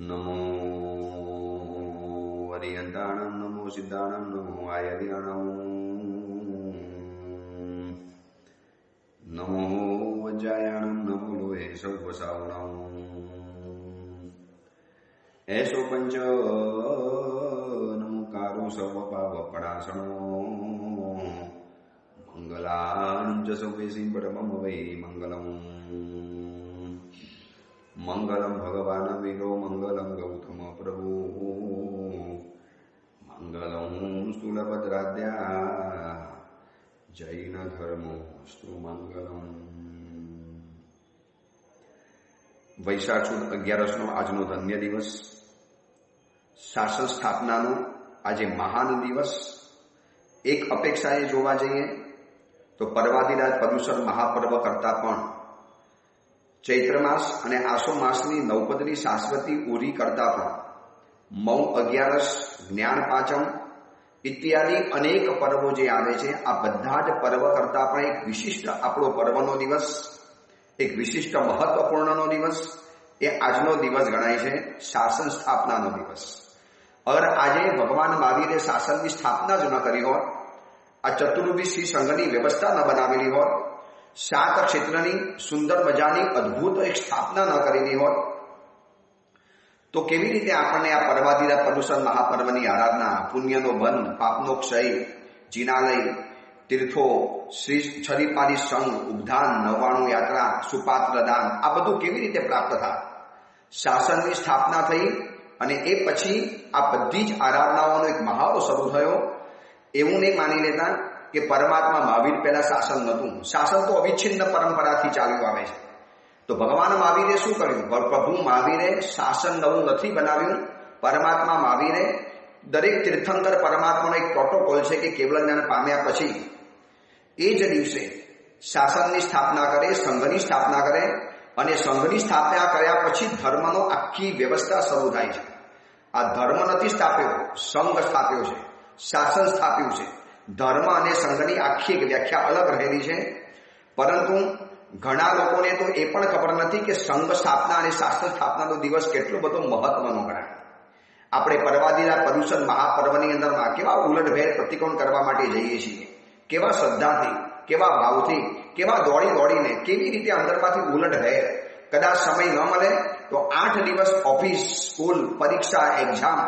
नमो वरियन्ताणं नमो सिद्धाणं नमो आयर्याणं नमो वज्रायाणं नमो लोहे सौवसावणं ऐसो पंच नमोकारो सर्वपावपणासनो मंगलानि च सर्वेषां परमं वै मंगलम् मंगलम भगवान विदो मंगलम गौतम प्रभु मंगलम स्थूलभद्राद्या जैन धर्मोस्तु मंगलम। વૈશાખ સુદ 11નો આજનો ધન્ય દિવસ, શાસન સ્થાપનાનો આજે મહાન દિવસ. એક અપેક્ષાએ જોવા જઈએ તો પર્વાદિરાજ પર્યુષણ મહાપર્વ કરતા પણ ચૈત્ર માસ અને આસો માસની નવપદની શાશ્વતી ઉરી કરતા પણ મૌ 11, જ્ઞાન પાંચમ ઇત્યાદિ અનેક પર્વો જે આવે છે, આ બધા જ પર્વ કરતા પણ એક વિશિષ્ટ આપણો પર્વનો દિવસ, એક વિશિષ્ટ મહત્વપૂર્ણનો દિવસ એ આજનો દિવસ ગણાય છે, શાસન સ્થાપનાનો દિવસ. અગર આજે ભગવાન મહાવીરે શાસનની સ્થાપના જ ન કરી હોત, આ ચતુર્ભુજ શ્રી સંઘની વ્યવસ્થા ન બનાવેલી હોત, 7 ક્ષેત્રની સુંદર મજાની અદ્ભુત એક સ્થાપના ન કરેલી હોત, તો કેવી રીતે આપણને આ પર્વાદિરાજ પર્યુષણ મહાપર્વની આરાધના, પુણ્યનો બંધ, પાપનો ક્ષય, જીનાલય, તીર્થો, શ્રી છરીપાલી સંઘ, ઉપધાન, 99 યાત્રા, સુપાત્ર દાન, આ બધું કેવી રીતે પ્રાપ્ત થાય? શાસનની સ્થાપના થઈ અને એ પછી આ બધી જ આરાધનાઓનો એક મહારો શરૂ થયો. એવું નહીં માની લેતા કે પરમાત્મા મહાવીર પહેલા શાસન નહોતું. શાસન તો અવિચ્છિન્ન પરંપરાથી ચાલ્યું આવે છે. તો ભગવાન મહાવીરે શું કર્યું? પ્રભુ મહાવીરે શાસન નવું નથી બનાવ્યું. પરમાત્મા મહાવીરે દરેક તીર્થંકર પરમાત્માનો એક પ્રોટોકોલ છે કે કેવળ જ્ઞાન પામ્યા પછી એ જ દિવસે શાસનની સ્થાપના કરે, સંઘની સ્થાપના કરે, અને સંઘની સ્થાપના કર્યા પછી ધર્મનો આખી વ્યવસ્થા શરૂ થાય છે. આ ધર્મ નથી સ્થાપ્યો, સંઘ સ્થાપ્યો છે, શાસન સ્થાપ્યું છે. ધર્મ અને સંઘની આખી એક વ્યાખ્યા અલગ રહેલી છે. પરંતુ ઘણા લોકોને તો એ પણ ખબર નથી કે સંઘ સ્થાપના અને શાસન સ્થાપનાનો દિવસ કેટલો બધો મહત્વનો ગણાય. આપણે પર્વાદિરાજ પર્યુષણ મહાપર્વની અંદરમાં કેવા ઉલટભેર પ્રતિકોણ કરવા માટે જઈએ છીએ, કેવા શ્રદ્ધાથી, કેવા ભાવથી, કેવા દોડીને, કેવી રીતે અંદરમાંથી ઉલટભેર. કદાચ સમય ન મળે તો 8 દિવસ ઓફિસ, સ્કૂલ, પરીક્ષા, એક્ઝામ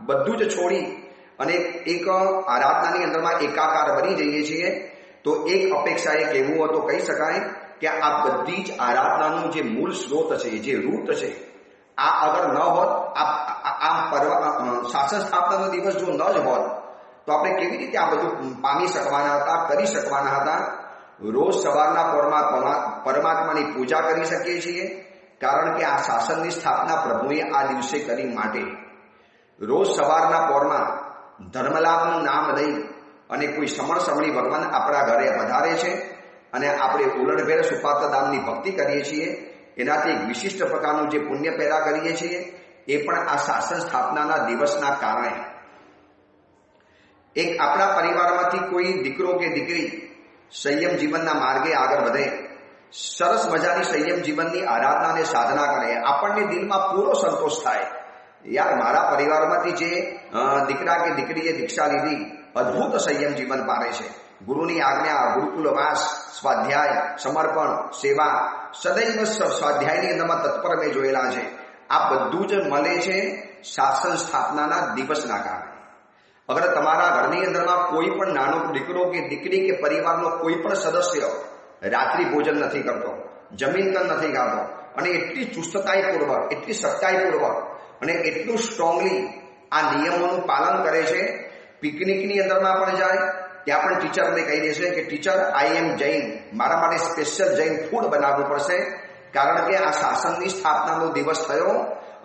બધું જ છોડી અને એક આરાધનાની અંદરમાં એકાકાર બની જઈએ છીએ. તો એક અપેક્ષાએ કહેવું હોય તો કહી શકાય કે આ બધી જ આરાધનાનું જે મૂળ સ્ત્રોત છે, જે રૂટ છે, આ અગર ન હોત, આ પર્વ શાસન સ્થાપનાનો દિવસ જો ન જ હોત તો આપણે કેવી રીતે આ બધું પામી શકવાના હતા, કરી શકવાના હતા? રોજ સવારના પોરમાં પરમાત્માની પૂજા કરી શકીએ છીએ, કારણ કે આ શાસનની સ્થાપના પ્રભુએ આ દિવસે કરી માટે. રોજ સવારના પોરમાં ધર્મલાભનું નામ લઈ અને કોઈ સમણી ભગવાન આપણા ઘરે વધારે છે અને આપણે ઉલટભેર સુપાત્ર દાનની ભક્તિ કરીએ છીએ. એનાથી એક વિશિષ્ટ પ્રકારનું જે પુણ્ય પેદા કરીએ છીએ એ પણ આ શાસન સ્થાપનાના દિવસના કારણે. એક આપણા પરિવારમાંથી કોઈ દીકરો કે દીકરી સંયમ જીવનના માર્ગે આગળ વધે, સરસ મજાની સંયમ જીવનની આરાધના અને સાધના કરે, આપણને દિલમાં પૂરો સંતોષ થાય. યાર, મારા પરિવારમાંથી જે દીકરા કે દીકરીએ દીક્ષા લીધી, અદ્ભુત સંયમ જીવન પામે છે. ગુરુની આજ્ઞા, ગુરુકુલવાસ, સ્વાધ્યાય, સમર્પણ, સેવા, સદૈવ સ્વાધ્યાયની અંદરમાં તત્પર મેં જોયેલા છે. આ બધું જ મળે છે શાસન સ્થાપનાના દિવસના કારણે. અગર તમારા ઘરની અંદરમાં કોઈ પણ નાનો દીકરો કે દીકરી કે પરિવારનો કોઈ પણ સદસ્ય રાત્રિ ભોજન નથી કરતો, જમીન પણ નથી ખાતો, અને એટલી ચુસ્તતાપૂર્વક, એટલી સખ્તાઈપૂર્વક અને એટલું સ્ટ્રોંગલી આ નિયમોનું પાલન કરે છે, પિકનિકની અંદરમાં પણ જાય ત્યાં પણ ટીચરને કહી દેશે કે ટીચર, આઈ એમ જૈન, મારા માટે સ્પેશિયલ જૈન ફૂડ બનાવવું પડશે, કારણ કે આ શાસનની સ્થાપનાનો દિવસ થયો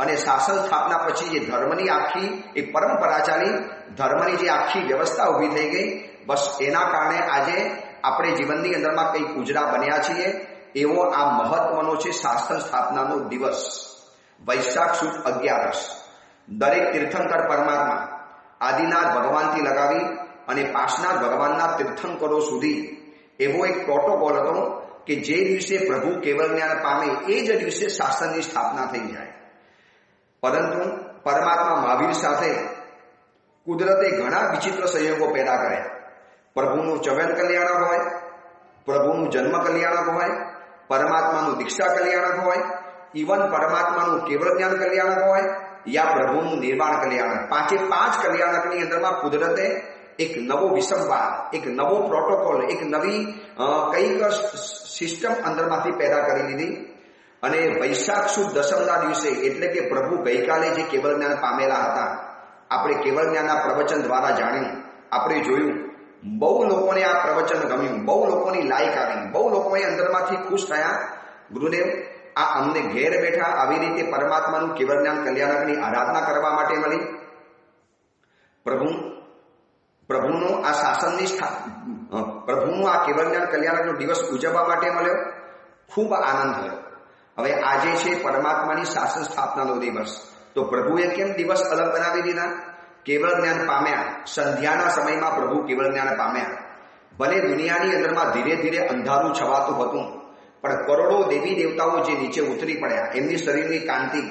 અને શાસન સ્થાપના પછી જે ધર્મની આખી એક પરંપરા ચાલી, ધર્મની જે આખી વ્યવસ્થા ઊભી થઈ ગઈ, બસ એના કારણે આજે આપણે જીવનની અંદરમાં કંઈક ઉજળા બન્યા છીએ. એવો આ મહત્વનો છે શાસન સ્થાપનાનો દિવસ, વૈશાખ સુદ 11. દરેક તીર્થંકર પરમાત્મા આદિનાથ ભગવાનથી લગાવી અને પાસનાથ ભગવાનના તીર્થંકરો સુધી એવો એક પ્રોટોકોલ હતો કે જે દિવસે પ્રભુ કેવળ જ્ઞાન પામે એ જ દિવસે શાસનની સ્થાપના થઈ જાય. પરંતુ પરમાત્મા મહાવીર સાથે કુદરતે ઘણા વિચિત્ર સંયોગો પેદા કર્યા. પ્રભુનું ચવન કલ્યાણક હોય, પ્રભુનું જન્મ કલ્યાણક હોય, પરમાત્માનું દીક્ષા કલ્યાણક હોય, ઇવન પરમાત્માનું કેવળ જ્ઞાન કલ્યાણક હોય, યા પ્રભુનું નિર્વાણ કલ્યાણક. પાંચે પાંચ કલ્યાણકની અંદરમાં કુદરતે એક નવો વિસંવાદ, એક નવો પ્રોટોકોલ, એક નવી કંઈક સિસ્ટમ અંદરમાંથી પેદા કરી લીધી. અને વૈશાખ સુદ દસમના દિવસે, એટલે કે પ્રભુ ગઈકાલે જે કેવળ જ્ઞાન પામેલા હતા, આપણે કેવળ જ્ઞાનના પ્રવચન દ્વારા જાણ્યું, આપણે જોયું. બહુ લોકોને આ પ્રવચન ગમ્યું, બહુ લોકોની લાઈક આવી, બહુ લોકોએ અંદરમાંથી ખુશ થયા. ગુરુદેવ, આ અમને ઘેર બેઠા આવી રીતે પરમાત્માનું કેવળ જ્ઞાન કલ્યાણકની આરાધના કરવા માટે મળી. પ્રભુનું આ શાસનની પ્રભુનું આ કેવળ જ્ઞાન કલ્યાણકનો દિવસ ઉજવવા માટે મળ્યો. ખૂબ આનંદ થયો. હવે આજે છે પરમાત્માની શાસન સ્થાપનાનો દિવસ, તો પ્રભુએ કેમ દિવસ અલગ બનાવી દીધા? કેવળ જ્ઞાન પામ્યા, સંધ્યાના સમયમાં પ્રભુ કેવળ જ્ઞાન પામ્યા. ભલે દુનિયાની અંદરમાં ધીરે ધીરે અંધારું છવાતું હતું, પણ કરોડો દેવી દેવતાઓ જે નીચે ઉતરી પડ્યા, એમની શરીરની કાંતિ,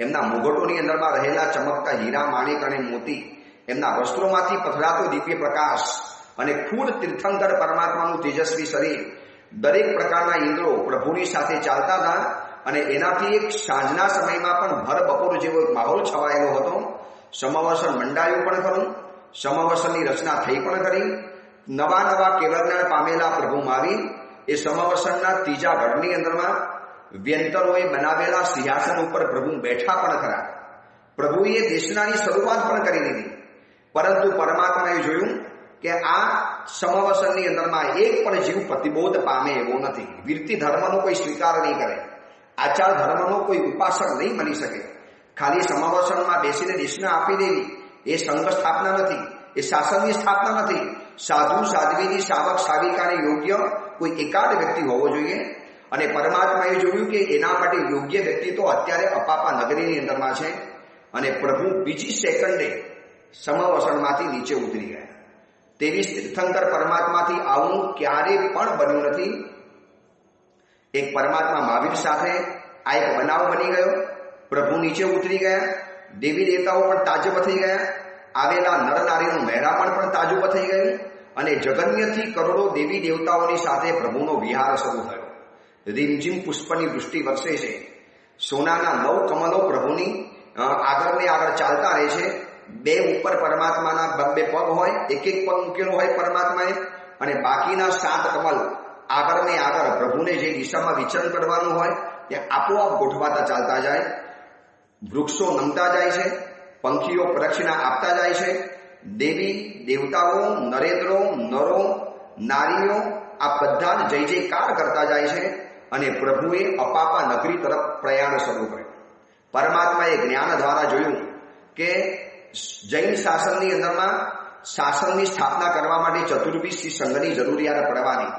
એમના મુગટોની અંદરમાં રહેલા ચમકતા હીરા, માણેક અને મોતી, એમના વસ્ત્રોમાંથી પથરાતો દિવ્ય પ્રકાશ અને ખૂણ તીર્થંકર પરમાત્માનું તેજસ્વી શરીર, દરેક પ્રકારના ઇન્દ્રો પ્રભુની સાથે ચાલતા હતા. અને એનાથી એક સાંજના સમયમાં પણ ભર બપોર જેવો એક માહોલ છવાયેલો હતો. સમવસન મંડાયું પણ ખરું, સમવસનની રચના થઈ પણ ખરી. નવા નવા કેવળ જ્ઞાન પામેલા પ્રભુ મહાવીર એ સમવસનના ત્રીજા ગઢની અંદરમાં વ્યંતરોએ બનાવેલા સિંહાસન ઉપર પ્રભુ બેઠા પણ ખરા. પ્રભુએ દેશનાની શરૂઆત પણ કરી દીધી. પરંતુ પરમાત્માએ જોયું કે આ સમવસનની અંદરમાં એક પણ જીવ પ્રતિબોધ પામે એવો નથી. વિરતિ ધર્મનો કોઈ સ્વીકાર નહીં કરે, આચાર ધર્મનો કોઈ ઉપાસક નહીં બની શકે. ખાલી સમવસનમાં બેસીને દેશના આપી દેવી એ સંઘ સ્થાપના નથી, એ શાસનની સ્થાપના નથી. સાધુ સાધ્વીની શાવક શાવિકાને યોગ્ય કોઈ એકાદ વ્યક્તિ હોવો જોઈએ. અને પરમાત્માએ જોયું કે એના માટે યોગ્ય વ્યક્તિ તો અત્યારે અપાપા નગરીની અંદરમાં છે. અને પ્રભુ બીજી સેકન્ડે સમવસનમાંથી નીચે ઉતરી ગયા. તેવી તીર્થંકર પરમાત્માથી આવું ક્યારે પણ બન્યું નથી. એક પરમાત્મા મહાવીર સાથે આ એક બનાવ બની ગયો. પ્રભુ નીચે ઉતરી ગયા, દેવી દેવતાઓ પણ તાજબ થઈ ગયા, આવેલા નર નારીનું મહેરામણ પણ તાજુબ થઈ ગયું. અને જગન્યથી કરોડો દેવી દેવતાઓની સાથે પ્રભુનો વિહાર શરૂ થયો. રીમઝીમ પુષ્પની વૃષ્ટિ વરસે છે. સોનાના 9 કમલો પ્રભુની આગળ ને આગળ ચાલતા રહે છે. બે ઉપર પરમાત્માના 2 પગ હોય, એક એક પગ મૂકેલો હોય પરમાત્માએ, અને બાકીના 7 કમલ આગળ ને આગળ પ્રભુને જે દિશામાં વિચરણ કરવાનું હોય ત્યાં આપોઆપ ગોઠવાતા ચાલતા જાય. વૃક્ષો નમતા જાય છે, પંખીઓ પ્રદક્ષિણા આપતા જાય છે, દેવી દેવતાઓ, નરેન્દ્રો, નરો, નારીઓ આ બધા જય જયકાર કરતા જાય છે. અને પ્રભુએ અપાપા નગરી તરફ પ્રયાણ શરૂ કર્યું. પરમાત્માએ જ્ઞાન દ્વારા જોયું કે જૈન શાસનની અંદરમાં શાસનની સ્થાપના કરવા માટે ચતુર્ભી શ્રી સંઘની જરૂરિયાત પડવાની.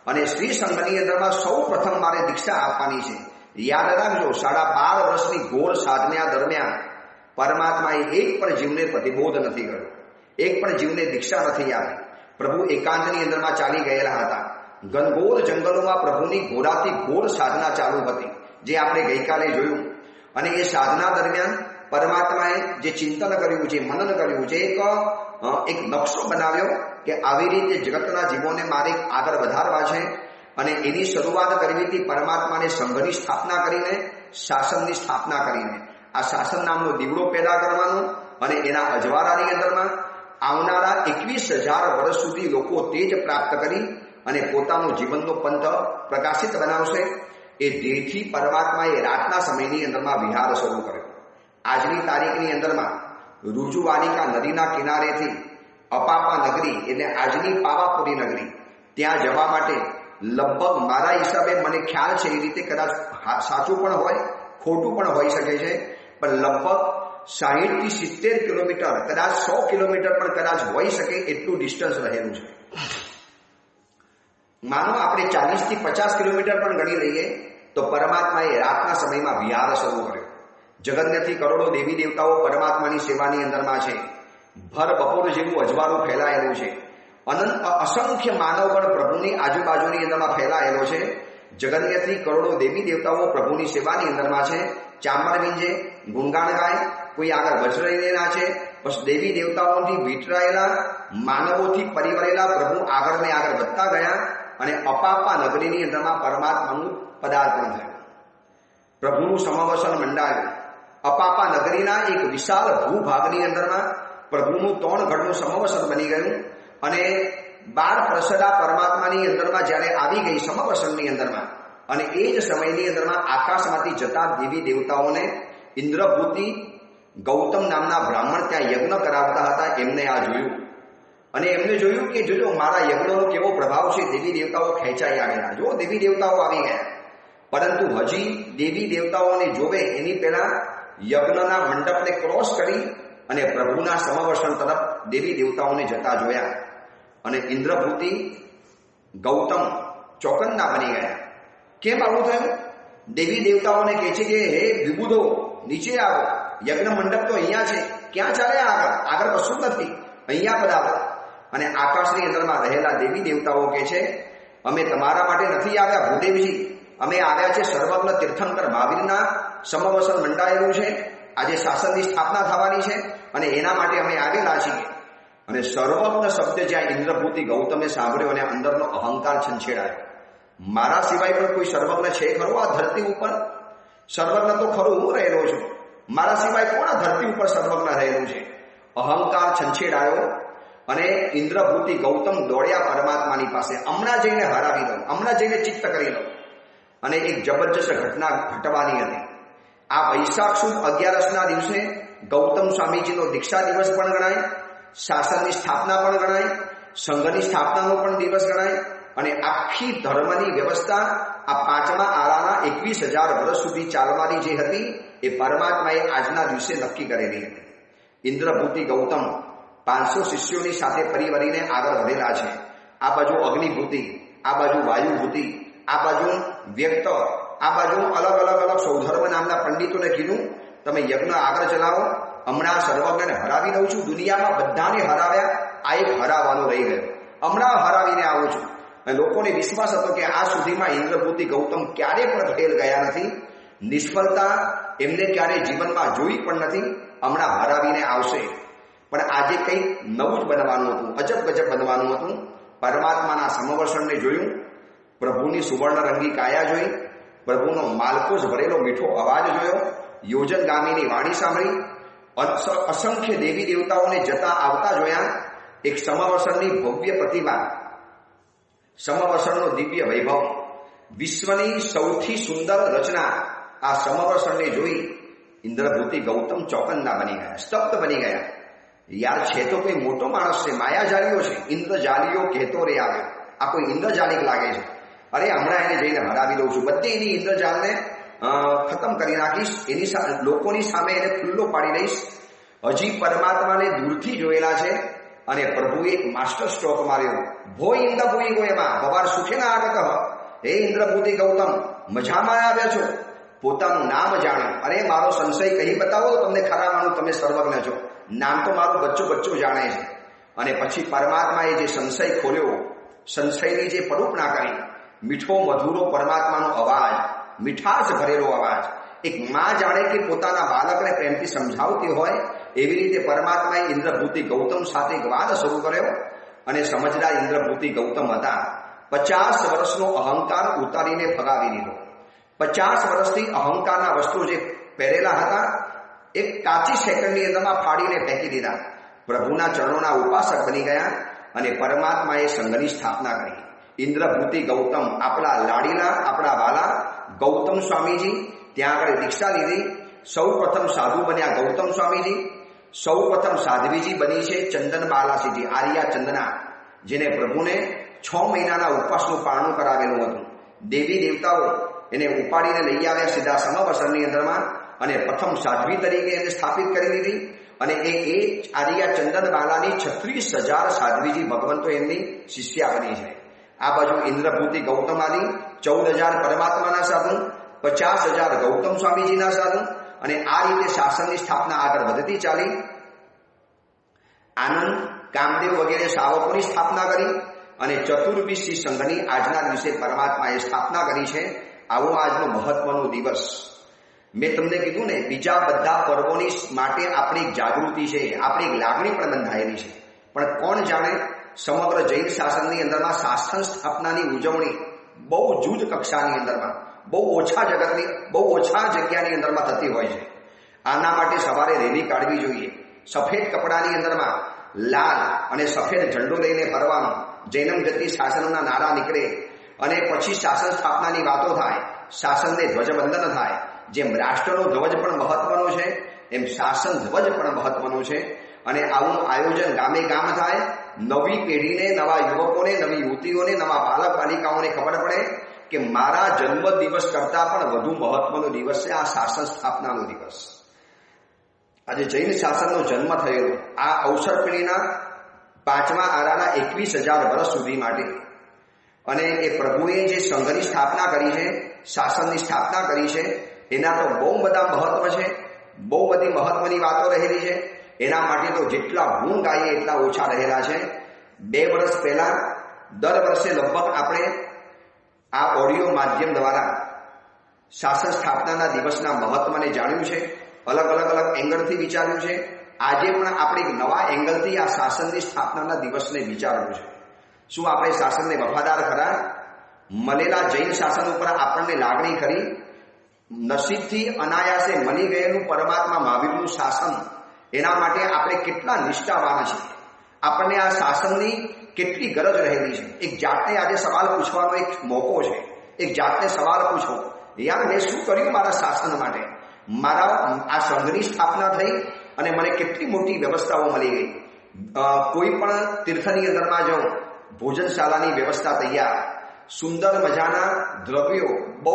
અને શ્રી સંઘની અંદરમાં સૌ પ્રથમ મારે દીક્ષા આપવાની છે. યાદ રાખજો, 12.5 વર્ષની ઘોર સાધના દરમિયાન પરમાત્માએ એક પણ જીવને પ્રતિબોધ નથી કર્યો, એક પણ જીવને દીક્ષા નથી આપી. પ્રભુ એકાંતની અંદરમાં ચાલી ગયેલા હતા. ઘનઘોર જંગલોમાં પ્રભુની ઘોરાથી ઘોર સાધના ચાલુ હતી, જે આપણે ગઈકાલે જોયું. અને એ સાધના દરમિયાન પરમાત્માએ જે ચિંતન કર્યું છે, મનન કર્યું છે, એક નકશો બનાવ્યો કે આવી રીતે જગતના જીવોને મારે આગળ વધારવા છે. અને એની શરૂઆત કરવી હતી પરમાત્માને સંઘની સ્થાપના કરીને, શાસનની સ્થાપના કરીને. આ શાસન નામનો દીવડો પેદા કરવાનો અને એના અજવાળાની અંદરમાં આવનારા 21,000 વર્ષ સુધી લોકો તેજ પ્રાપ્ત કરી અને પોતાનો જીવનનો પંથ પ્રકાશિત બનાવશે. એ ધ્યેયથી પરમાત્માએ રાતના સમયની અંદરમાં વિહાર શરૂ કર્યો. આજની તારીખની અંદરમાં રુજુવાનિકા નદીના કિનારેથી અપાપા નગરી એટલે આજની પાવાપુરી નગરી ત્યાં જવા માટે લગભગ મારા હિસાબે મને ખ્યાલ છે એ રીતે કદાચ સાચું પણ હોય, ખોટું પણ હોઈ શકે છે, પણ લગભગ 60 થી 70 કિલોમીટર, કદાચ 100 કિલોમીટર પણ કદાચ હોઈ શકે એટલું ડિસ્ટન્સ રહેલું છે. માનો આપણે 40 થી 50 કિલોમીટર પણ ગણી લઈએ તો પરમાત્માએ રાતના સમયમાં વિહાર શરૂ કર્યો. જગતથી કરોડો દેવી દેવતાઓ પરમાત્માની સેવાની અંદરમાં છે. ભર બપોર જેવું અજવાળું ફેલાયેલું છે. અનંત અસંખ્ય માનવગણ પ્રભુની આજુબાજુની અંદરમાં ફેલાયેલો છે. જગન્યથી કરોડો દેવી દેવતાઓ પ્રભુની સેવાની અંદરમાં છે. ચામરવિંજે ગુણગાન ગાય, કોઈ આગળ વજ્ર લઈને નાચે. બસ દેવી દેવતાઓથી વીંટરાયેલા માનવોથી પરિવરેલા પ્રભુ આગળ ને આગળ વધતા ગયા અને અપાપા નગરીની અંદરમાં પરમાત્માનું પદાર્પણ થયું. પ્રભુનું સમવસન મંડાયું. અપાપા નગરીના એક વિશાળ ભૂભાગની અંદરમાં પ્રભુનું 3 ગઢનું સમવસન બની ગયું અને 12 પ્રસડા પરમાત્માની અંદરમાં જ્યારે આવી ગઈ સમવસનની અંદરમાં અને એ જ સમયની અંદરમાં આકાશમાંથી જતા દેવી દેવતાઓને ઇન્દ્રભૂતિ ગૌતમ નામના બ્રાહ્મણ ત્યાં યજ્ઞ કરાવતા હતા. એમને આ જોયું અને એમને જોયું કે જોજો મારા યજ્ઞનો કેવો પ્રભાવ છે. દેવી દેવતાઓ ખેંચાઈ આવેલા. જો દેવી દેવતાઓ આવી ગયા, પરંતુ હજી દેવી દેવતાઓને જોવે એની પહેલા યજ્ઞના મંડપને ક્રોસ કરી અને પ્રભુના સમવસન તરફ દેવી દેવતાઓને જતા જોયા અને ઇન્દ્રભૂતિ ગૌતમ ચોકન્ના બની ગયા. કેમ આવું થયું? દેવી દેવતાઓને કહે છે કે હે વિબુધો, નીચે આવો, યજ્ઞ મંડપ તો અહીંયા છે, ક્યાં ચાલે આગળ કશું નથી, અહીંયા પધારો. અને આકાશની અંદરમાં રહેલા દેવી દેવતાઓ કહે છે અમે તમારા માટે નથી આવ્યા ભૂદેવજી, અમે આવ્યા છે સર્વજ્ઞ તીર્થંકર મહાવીરના સમવસન મંડાયેલું છે, આજે શાસનની સ્થાપના થવાની છે અને એના માટે અમે આવેલા છીએ. અને સર્વજ્ઞ શબ્દ જ્યાં ઇન્દ્રભૂતિ ગૌતમે સાંભળ્યો અને અંદરનો અહંકાર છંછેડાયો. મારા સિવાય પણ કોઈ સર્વજ્ઞ છે ખરો આ ધરતી ઉપર? સર્વજ્ઞ તો ખરું હું રહેલો છું, મારા સિવાય કોણ આ ધરતી ઉપર સર્વજ્ઞ રહેલું છે? અહંકાર છંછેડાયો અને ઇન્દ્રભૂતિ ગૌતમ દોડ્યા પરમાત્માની પાસે. હમણાં જઈને હરાવી દઉં, હમણાં જઈને ચિત્ત કરી લઉં. અને એક જબરજસ્ત ઘટના ઘટવાની હતી. આ વૈશાખ સુદ 11ના દિવસે ગૌતમ સ્વામીજીનો દીક્ષા દિવસ પણ ગણાય, શાસનની સ્થાપના પણ ગણાય, સંઘની સ્થાપનાનો પણ દિવસ ગણાય અને આખી ધર્મની વ્યવસ્થા આ 5મા આરાના 21,000 વર્ષ સુધી ચાલવાની જે હતી એ પરમાત્માએ આજના દિવસે નક્કી કરેલી હતી. ઇન્દ્રભૂતિ ગૌતમ 500 શિષ્યોની સાથે પરિવરીને આગળ વધેલા છે. આ બાજુ અગ્નિભૂતિ, આ બાજુ વાયુભૂતિ, આ બાજુ વ્યક્ત, આ બાજુ અલગ સૌધર્મ નામના પંડિતોને કીધું તમે યજ્ઞ આગળ ચલાવો, હમણાં સર્વજ્ઞને હરાવી દઉં છું. દુનિયામાં બધાને હરાવ્યા, આ એક હરાવવાનો રહી ગયો, હમણાં હરાવીને આવું છું. અને લોકોને વિશ્વાસ હતો કે આ સુધીમાં ઇન્દ્રભૂતિ ગૌતમ ક્યારે પણ ફેલ ગયા નથી, નિષ્ફળતા એમને ક્યારે જીવનમાં જોઈ પણ નથી, હમણાં હરાવીને આવશે. પણ આજે કંઈક નવું જ બનવાનું હતું, અજબ ગજબ બનવાનું હતું. પરમાત્માના સમવસનને જોયું, પ્રભુની સુવર્ણરંગી કાયા જોઈ, પ્રભુનો માલકોસ ભરેલો મીઠો અવાજ જોયો, યોજનગામીની વાણી સાંભળી, અસંખ્ય દેવી દેવતાઓને જતા આવતા જોયા. એક સમવસનની ભવ્ય પ્રતિભા, સમવસનનો દિવ્ય વૈભવ, વિશ્વની સૌથી સુંદર રચના. આ સમવસનને જોઈ ઇન્દ્રભૂતિ ગૌતમ ચોકન્ના બની ગયા, સ્તબ્ધ બની ગયા. યાર છે તો કોઈ મોટો માણસ છે, માયાજાલીઓ છે, ઇન્દ્રજાલીઓ કહેતો રે આવ્યો, આ કોઈ ઇન્દ્રજાલિક લાગે છે. અરે હમણાં એને જઈને હરાવી દઉં છું, બધી એની ઇન્દ્રજાલને ખતમ કરી નાખીશ, એની લોકોની સામે એને ખુલ્લો પાડી દઈશ. હજી પરમાત્માને દૂરથી જોયેલા છે અને પ્રભુએ એક માસ્ટર સ્ટ્રોક માર્યો. ભો ઇન્દ્ર ભૂઈ ગો એમાં ભવાર સુખેના આગત. હે ઇન્દ્રભૂતિ ગૌતમ, મજામાં આવ્યા છો, પોતાનું નામ જાણો. અરે મારો સંશય કહી બતાવો, તમને ખરાવાનું, તમે સર્વજ્ઞ છો. નામ તો મારું બચ્ચો જાણે છે. અને પછી પરમાત્માએ જે સંશય ખોલ્યો, સંશયની જે પરૂપના કરી, મીઠો મધુરો પરમાત્માનો અવાજ, મીઠાશ ભરેલો અવાજ. એક માં જાણે કે પોતાના બાળકને પ્રેમથી સમજાવતી હોય એવી રીતે પરમાત્માએ ઇન્દ્રભૂતિ ગૌતમ સાથે વાદ શરૂ કર્યો. અને સમજદાર ઇન્દ્રભૂતિ ગૌતમ હતા. 50 વર્ષનો અહંકાર ઉતારીને ફગાવી દીધો. 50 વર્ષથી અહંકારના વસ્ત્રો જે પહેરેલા હતા એક કાચી સેકન્ડની અંદરમાં ફાડીને ફેંકી દીધા. પ્રભુના ચરણોના ઉપાસક બની ગયા અને પરમાત્માએ સંઘની સ્થાપના કરી. ઇન્દ્રભૂતિ ગૌતમ, આપણા લાડીલા, આપણા વાલા ગૌતમ સ્વામીજી ત્યાં આગળ દીક્ષા લીધી. સૌ પ્રથમ સાધુ બન્યા ગૌતમ સ્વામીજી. સૌ પ્રથમ સાધ્વીજી બની છે ચંદન બાલાસીજી, આર્યા ચંદના, જેને પ્રભુને 6 મહિનાના ઉપવાસનું પારણું કરાવેલું હતું. દેવી દેવતાઓ એને ઉપાડીને લઈ આવ્યા સીધા સમવસનની અંદરમાં અને પ્રથમ સાધ્વી તરીકે એને સ્થાપિત કરી દીધી. અને એ આર્યા ચંદન બાલાની 36,000 સાધ્વીજી ભગવંતો એમની શિષ્યા બની છે. આ બાજુ ઇન્દ્રભૂતિ ગૌતમ આદિ 14,000 પરમાત્માના સાધુ, 50,000 ગૌતમ સ્વામીજીના સાધુ. અને આ રીતે શાસનની સ્થાપના આગળ વધતી ચાલી. આનંદ, કામદેવ વગેરે શાવકોની સ્થાપના કરી અને ચતુર્વિશી સંઘની આજના દિવસે પરમાત્માએ સ્થાપના કરી છે. આવો આજનો મહત્વનો દિવસ. મેં તમને કીધું ને, બીજા બધા પર્વોની માટે આપણી એક જાગૃતિ છે, આપણી એક લાગણી પણ બંધાયેલી છે. પણ કોણ જાણે સમગ્ર જૈન શાસનની અંદરમાં શાસન સ્થાપનાની ઉજવણી બહુ જૂજ કક્ષાની અંદરમાં, બહુ ઓછા જગ્યાની અંદરમાં થતી હોય છે. આના માટે સવારે રેલી કાઢવી જોઈએ. સફેદ કપડાની અંદરમાં લાલ અને સફેદ ઝંડો લઈને ફરવાનું, જૈનમ ગતિ શાસનના નારા નીકળે અને પછી શાસન સ્થાપનાની વાતો થાય, શાસનને ધ્વજવંદન થાય. જેમ રાષ્ટ્રનો ધ્વજ પણ મહત્વનો છે, એમ શાસન ધ્વજ પણ મહત્વનો છે. અને આવું આયોજન ગામે ગામ થાય. નવી પેઢીને, નવા યુવકોને, નવી યુવતીઓને, નવા બાલક બાલિકાઓને ખબર પડે કે મારા જન્મ દિવસ કરતા પણ વધુ મહત્વનો દિવસ છે આ શાસન સ્થાપનાનો દિવસ. આજે જૈન શાસનનો જન્મ થયેલો આ અવસર પેઢીના 5મા આરાના 21,000 વર્ષ સુધી માટે, અને એ પ્રભુએ જે સંઘની સ્થાપના કરી છે, શાસનની સ્થાપના કરી છે, એના તો બહુ બધા મહત્વ છે, બહુ બધી મહત્વની વાતો રહેલી છે. એના માટે તો જેટલા ગુણ ગાઈએ એટલા ઓછા રહેલા છે. 2 વર્ષ પહેલા દર વર્ષે લગભગ આપણે આ ઓડિયો માધ્યમ દ્વારા શાસન સ્થાપનાના દિવસના મહત્વને જાણ્યું છે, અલગ એંગલથી વિચાર્યું છે. આજે પણ આપણે એક નવા એંગલથી આ શાસનની સ્થાપનાના દિવસને વિચારવું છે. શું આપણે શાસનને વફાદાર ખરા? મળેલા જૈન શાસન ઉપર આપણને લાગણી ખરી? નસીબથી અનાયાસે મળી ગયેલું પરમાત્મા મહાવીરનું શાસન, એના માટે આપણે કેટલા નિષ્ઠાવાન છીએ? આપણને આ શાસનની કેટલી ગરજ રહેલી છે? એક જાતને આજે સવાલ પૂછવાનો એક મોકો છે. એક જાતને સવાલ પૂછો, યાર મેં શું કર્યું મારા શાસન માટે? મારા આ સંઘની સ્થાપના થઈ અને મને કેટલી મોટી વ્યવસ્થાઓ મળી ગઈ. કોઈ પણ તીર્થની અંદરમાં જાઉં, ભોજનશાળાની વ્યવસ્થા તૈયાર, સુંદર મજાના દ્રવ્યો, બહુ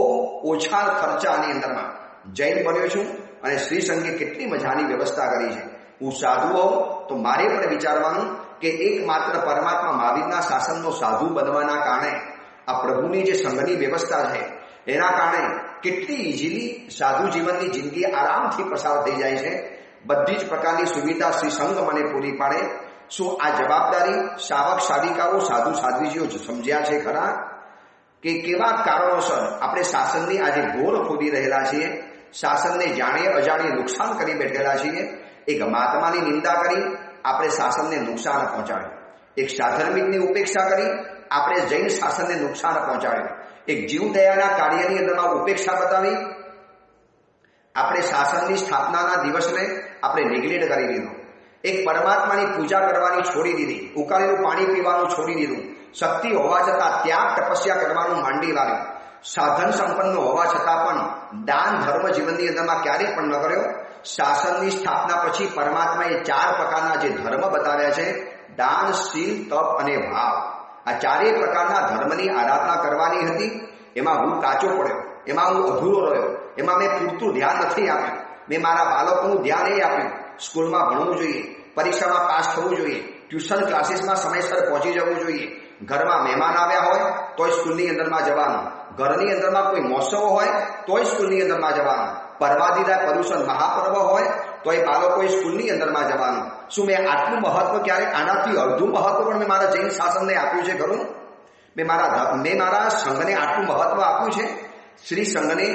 ઓછા ખર્ચાની અંદરમાં જૈન બન્યો છું અને શ્રી સંઘે કેટલી મજાની વ્યવસ્થા કરી છે. હું સાધુ હોઉં તો મારે પણ વિચારવાનું કે એકમાત્ર પરમાત્મા મહાવીરના શાસનનો સાધુ બનવાના કારણે આ પ્રભુની જે સંઘની વ્યવસ્થા છે એના કારણે કેટલી ઇઝીલી સાધુ જીવનની જિંદગી આરામથી પસાર થઈ જાય છે. બધી જ પ્રકારની સુવિધા શ્રી સંઘ મને પૂરી પાડે. શું આ જવાબદારી શાવક સાધિકાઓ, સાધુ સાધ્વીજીઓ સમજ્યા છે ખરા કે કેવા કારણોસર આપણે શાસનની આજે ઘોર ખોદી રહેલા છીએ? શાસનને જાણીએ અજાણીએ નુકસાન કરી બેઠેલા છીએ. એક મહાત્માની નિંદા કરી આપણે શાસનને નુકસાન પહોંચાડ્યું. એક સાધર્મિકની ઉપેક્ષા કરી આપણે જૈન શાસનને નુકસાન પહોંચાડ્યું. એક જીવદયાના કાર્યની અંદરમાં ઉપેક્ષા બતાવી આપણે શાસનની સ્થાપનાના દિવસને આપણે નેગ્લેક્ટ કરી દીધો. એક પરમાત્માની પૂજા કરવાની છોડી દીધી, ઉકાળેલું પાણી પીવાનું છોડી દીધું, શક્તિ હોવા છતાં ત્યાગ તપસ્યા કરવાનું માંડી લાવ્યું, સાધન સંપન્ન હોવા છતાં પણ દાન ધર્મ જીવનની અંદરમાં ક્યારેય પણ ન કર્યો. શાસનની સ્થાપના પછી પરમાત્માએ 4 પ્રકારના જે ધર્મ બતાવ્યા છે, દાન, શીલ, તપ અને ભાવ. આ 4 પ્રકારના ધર્મની આરાધના કરવાની હતી. એમાં હું કાચો પડ્યો, એમાં હું અધૂરો રહ્યો, એમાં મેં પૂરતું ધ્યાન નથી આપ્યું. મેં મારા બાળકોનું ધ્યાન એ આપ્યું, સ્કૂલમાં ભણવું જોઈએ, પરીક્ષામાં પાસ થવું જોઈએ, ટ્યુશન ક્લાસીસમાં સમયસર પહોંચી જવું જોઈએ, ઘરમાં મહેમાન આવ્યા હોય તોય સ્કૂલની અંદરમાં જવાનું, ઘરની અંદરમાં કોઈ મહોત્સવ હોય તોય સ્કૂલની અંદરમાં જવાનું, પર્વાદિના પર્યુષણ મહાપર્વ હોય તોય બાળકોએ સ્કૂલની અંદરમાં જવાનું. શું મેં આટલું મહત્વ ક્યારે આનાથી અડધું મહત્વ પણ મેં મારા જૈન શાસનને આપ્યું છે ખરું? મેં મારા સંઘને આટલું મહત્વ આપ્યું છે? શ્રી સંઘને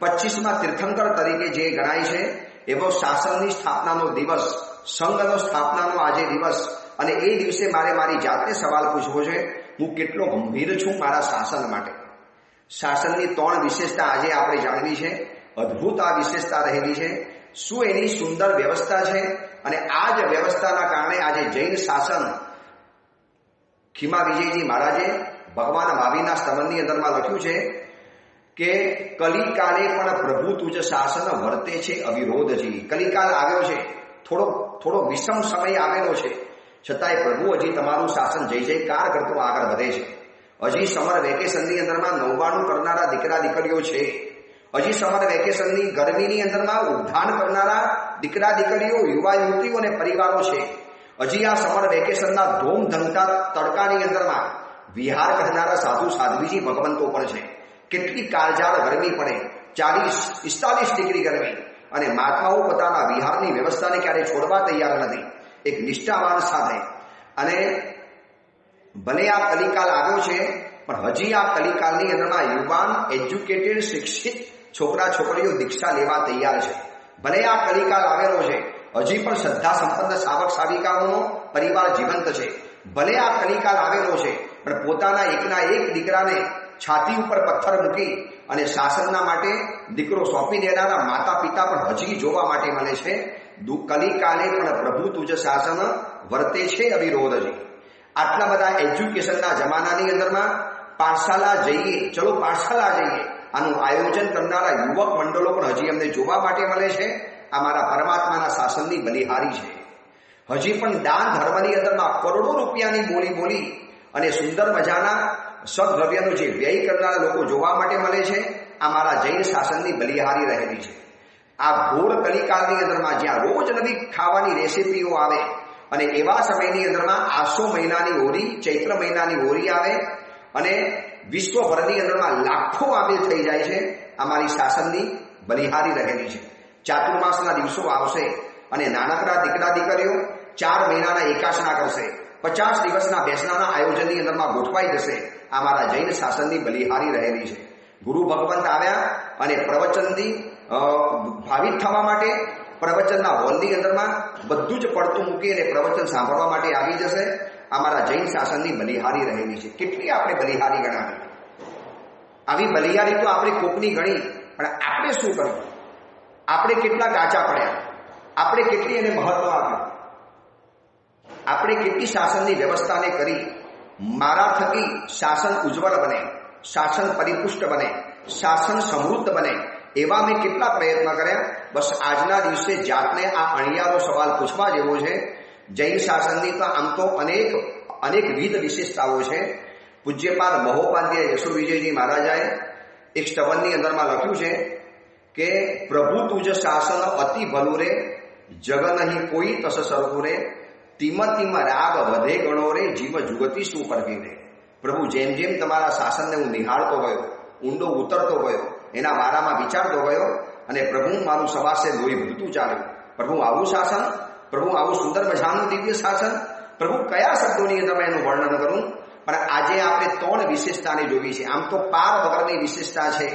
25મા તીર્થંકર તરીકે જે ગણાય છે એવો શાસનની સ્થાપનાનો દિવસ, સંઘનો સ્થાપનાનો આજે દિવસ, અને એ દિવસે મારે મારી જાતને સવાલ પૂછવો છે, હું કેટલો ગંભીર છું મારા શાસન માટે. શાસનની 3 વિશેષતા આજે આપણે જાણવી છે. અદ્ભુત આ વિશેષતા રહેલી છે. શું એની સુંદર વ્યવસ્થા છે? અને આ જ વ્યવસ્થાના કારણે આજે જૈન શાસન, ખીમા વિજયજી મહારાજે ભગવાન મહાવીરના સ્તવનની અંદરમાં લખ્યું છે કે કલિકાલે પણ પ્રભુ તુજ શાસન વર્તે છે અવિરોધજી. કલિકાલ આવ્યો છે, થોડો વિષમ સમય આવેલો છે, છતાંય પ્રભુ હજી તમારું શાસન જય જયકાર કરતો આગળ વધે છે. હજી સમર વેકેશનની અંદરમાં 99 કરનારા દીકરા દીકરીઓ છે. હજી સમર વેકેશનની ગરમીની અંદરમાં ઉદ્ધાન કરનારા દીકરા દીકરીઓ, યુવા યુવતીઓ અને પરિવારો છે. હજી આ સમર વેકેશનના ધોમ ધમતા તડકાની અંદરમાં વિહાર કરનારા સાધુ સાધ્વીજી ભગવંતો પણ છે. કેટલી કાળઝાળ ગરમી પડે, 40-45 ડિગ્રી ગરમી, અને મહાત્માઓ પોતાના વિહારની વ્યવસ્થાને ક્યારે છોડવા તૈયાર નથી. એક નિષ્ઠાવાન સાથે. અને ભલે આ કલિકાલ આવ્યો છે પણ હજી આ કલિકાલની અંદરમાં યુવાન, એજ્યુકેટેડ, શિક્ષિત છોકરા છોકરીઓ દીક્ષા લેવા તૈયાર છે. ભલે આ કલિકાલ આવેલો છે, હજી પણ શ્રદ્ધા સંપન્ન સાવક સાવિકાઓનો પરિવાર જીવંત છે. ભલે આ કલિકાલ આવેલો છે, પણ પોતાના એકના એક દીકરાને છાતી ઉપર પથ્થર મૂકી અને શાસનના માટે દીકરો સોંપી દેનારા માતા પિતા પણ હજી જોવા માટે મળે છે. કલિકાલે પણ પ્રભુ તુજ શાસન વર્તે છે અવિરોધજી. આટલા બધા એજ્યુકેશનના જમાનાની અંદરમાં પાઠશાલા જઈએ, ચલો પાઠશાલા જઈએ, આનું આયોજન કરનારા યુવક મંડળો પણ હજી અમને જોવા માટે મળે છે. આ મારા પરમાત્માના શાસનની બલિહારી છે. હજી પણ દાન ધર્મની અંદરમાં કરોડો રૂપિયાની બોલી અને સુંદર મજાના સદદ્રવ્યનો જે વ્યય કરનારા લોકો જોવા માટે મળે છે. આ મારા જૈન શાસનની બલિહારી રહેલી છે. આ ઘોર કલિકાલની અંદરમાં જ્યાં રોજ નવી ખાવાની રેસીપીઓ આવે અને એવા સમયની અંદરમાં આસો મહિનાની હોળી, ચૈત્ર મહિનાની હોળી આવે અને વિશ્વભરની અંદરમાં લાખો આબેલ થઈ જાય છે. અમારી શાસનની બલિહારી રહેલી છે. ચાતુર્માસના દિવસો આવશે અને નાનકડા દીકરા દીકરીઓ 4 મહિનાના એકાસના કરશે, 50 દિવસના બેસણાના આયોજનની અંદરમાં ગોઠવાઈ જશે. આ મારા જૈન શાસનની બલિહારી રહેલી છે. ગુરુ ભગવંત આવ્યા અને પ્રવચનથી ભાવિત થવા માટે પ્રવચનના હોલની અંદરમાં બધું જ પડતું મૂકી અને પ્રવચન સાંભળવા માટે આવી જશે. અમારા જૈન શાસનની બલિહારી રહેલી છે. કેટલી આપણે બલિહારી ગણાવી. આવી બલિહારી તો આપણે કોકની ગણી, પણ આપણે શું કર્યું? આપણે કેટલા કાચા પડ્યા? આપણે કેટલી એને મહત્વ આપ્યું? આપણે કેટલી શાસનની વ્યવસ્થાને કરી? મારા થકી શાસન ઉજ્જવળ બને, શાસન પરિપુષ્ટ બને, શાસન સમૃદ્ધ બને, એવા મેં કેટલા પ્રયત્ન કર્યા. બસ આજના દિવસે જાતને આ અણિયારો સવાલ પૂછવા જેવો છે. જૈન શાસનની તો આમ તો અનેકવિધ વિશેષતાઓ છે. પૂજ્યપાદ મહોપાધ્યાય યશો વિજયજી મહારાજાએ એક સ્તવનની અંદરમાં લખ્યું છે કે પ્રભુ તુજ શાસન અતિ ભલું રે, જગ નહીં કોઈ તસ સરખું રે, તિમ તિમ રાગ વધે ગણો રે, જીવ જુગતી શું પરવી રે. પ્રભુ જેમ જેમ તમારા શાસનને હું નિહાળતો ગયો, ઊંડો ઉતરતો ગયો, એના વારામાં વિચારતો ગયો અને પ્રભુ મારું સવાસે લોહી ભૂલતું ચાલ્યું. પ્રભુ આવું શાસન, પ્રભુ આવું સુંદર મજાનું દિવ્ય શાસન, પ્રભુ કયા શબ્દોની અંદર એનું વર્ણન કરું. પણ આજે આપણે 3 વિશેષતાને જોવી છે. આમ તો પાર વગરની વિશેષતા છે,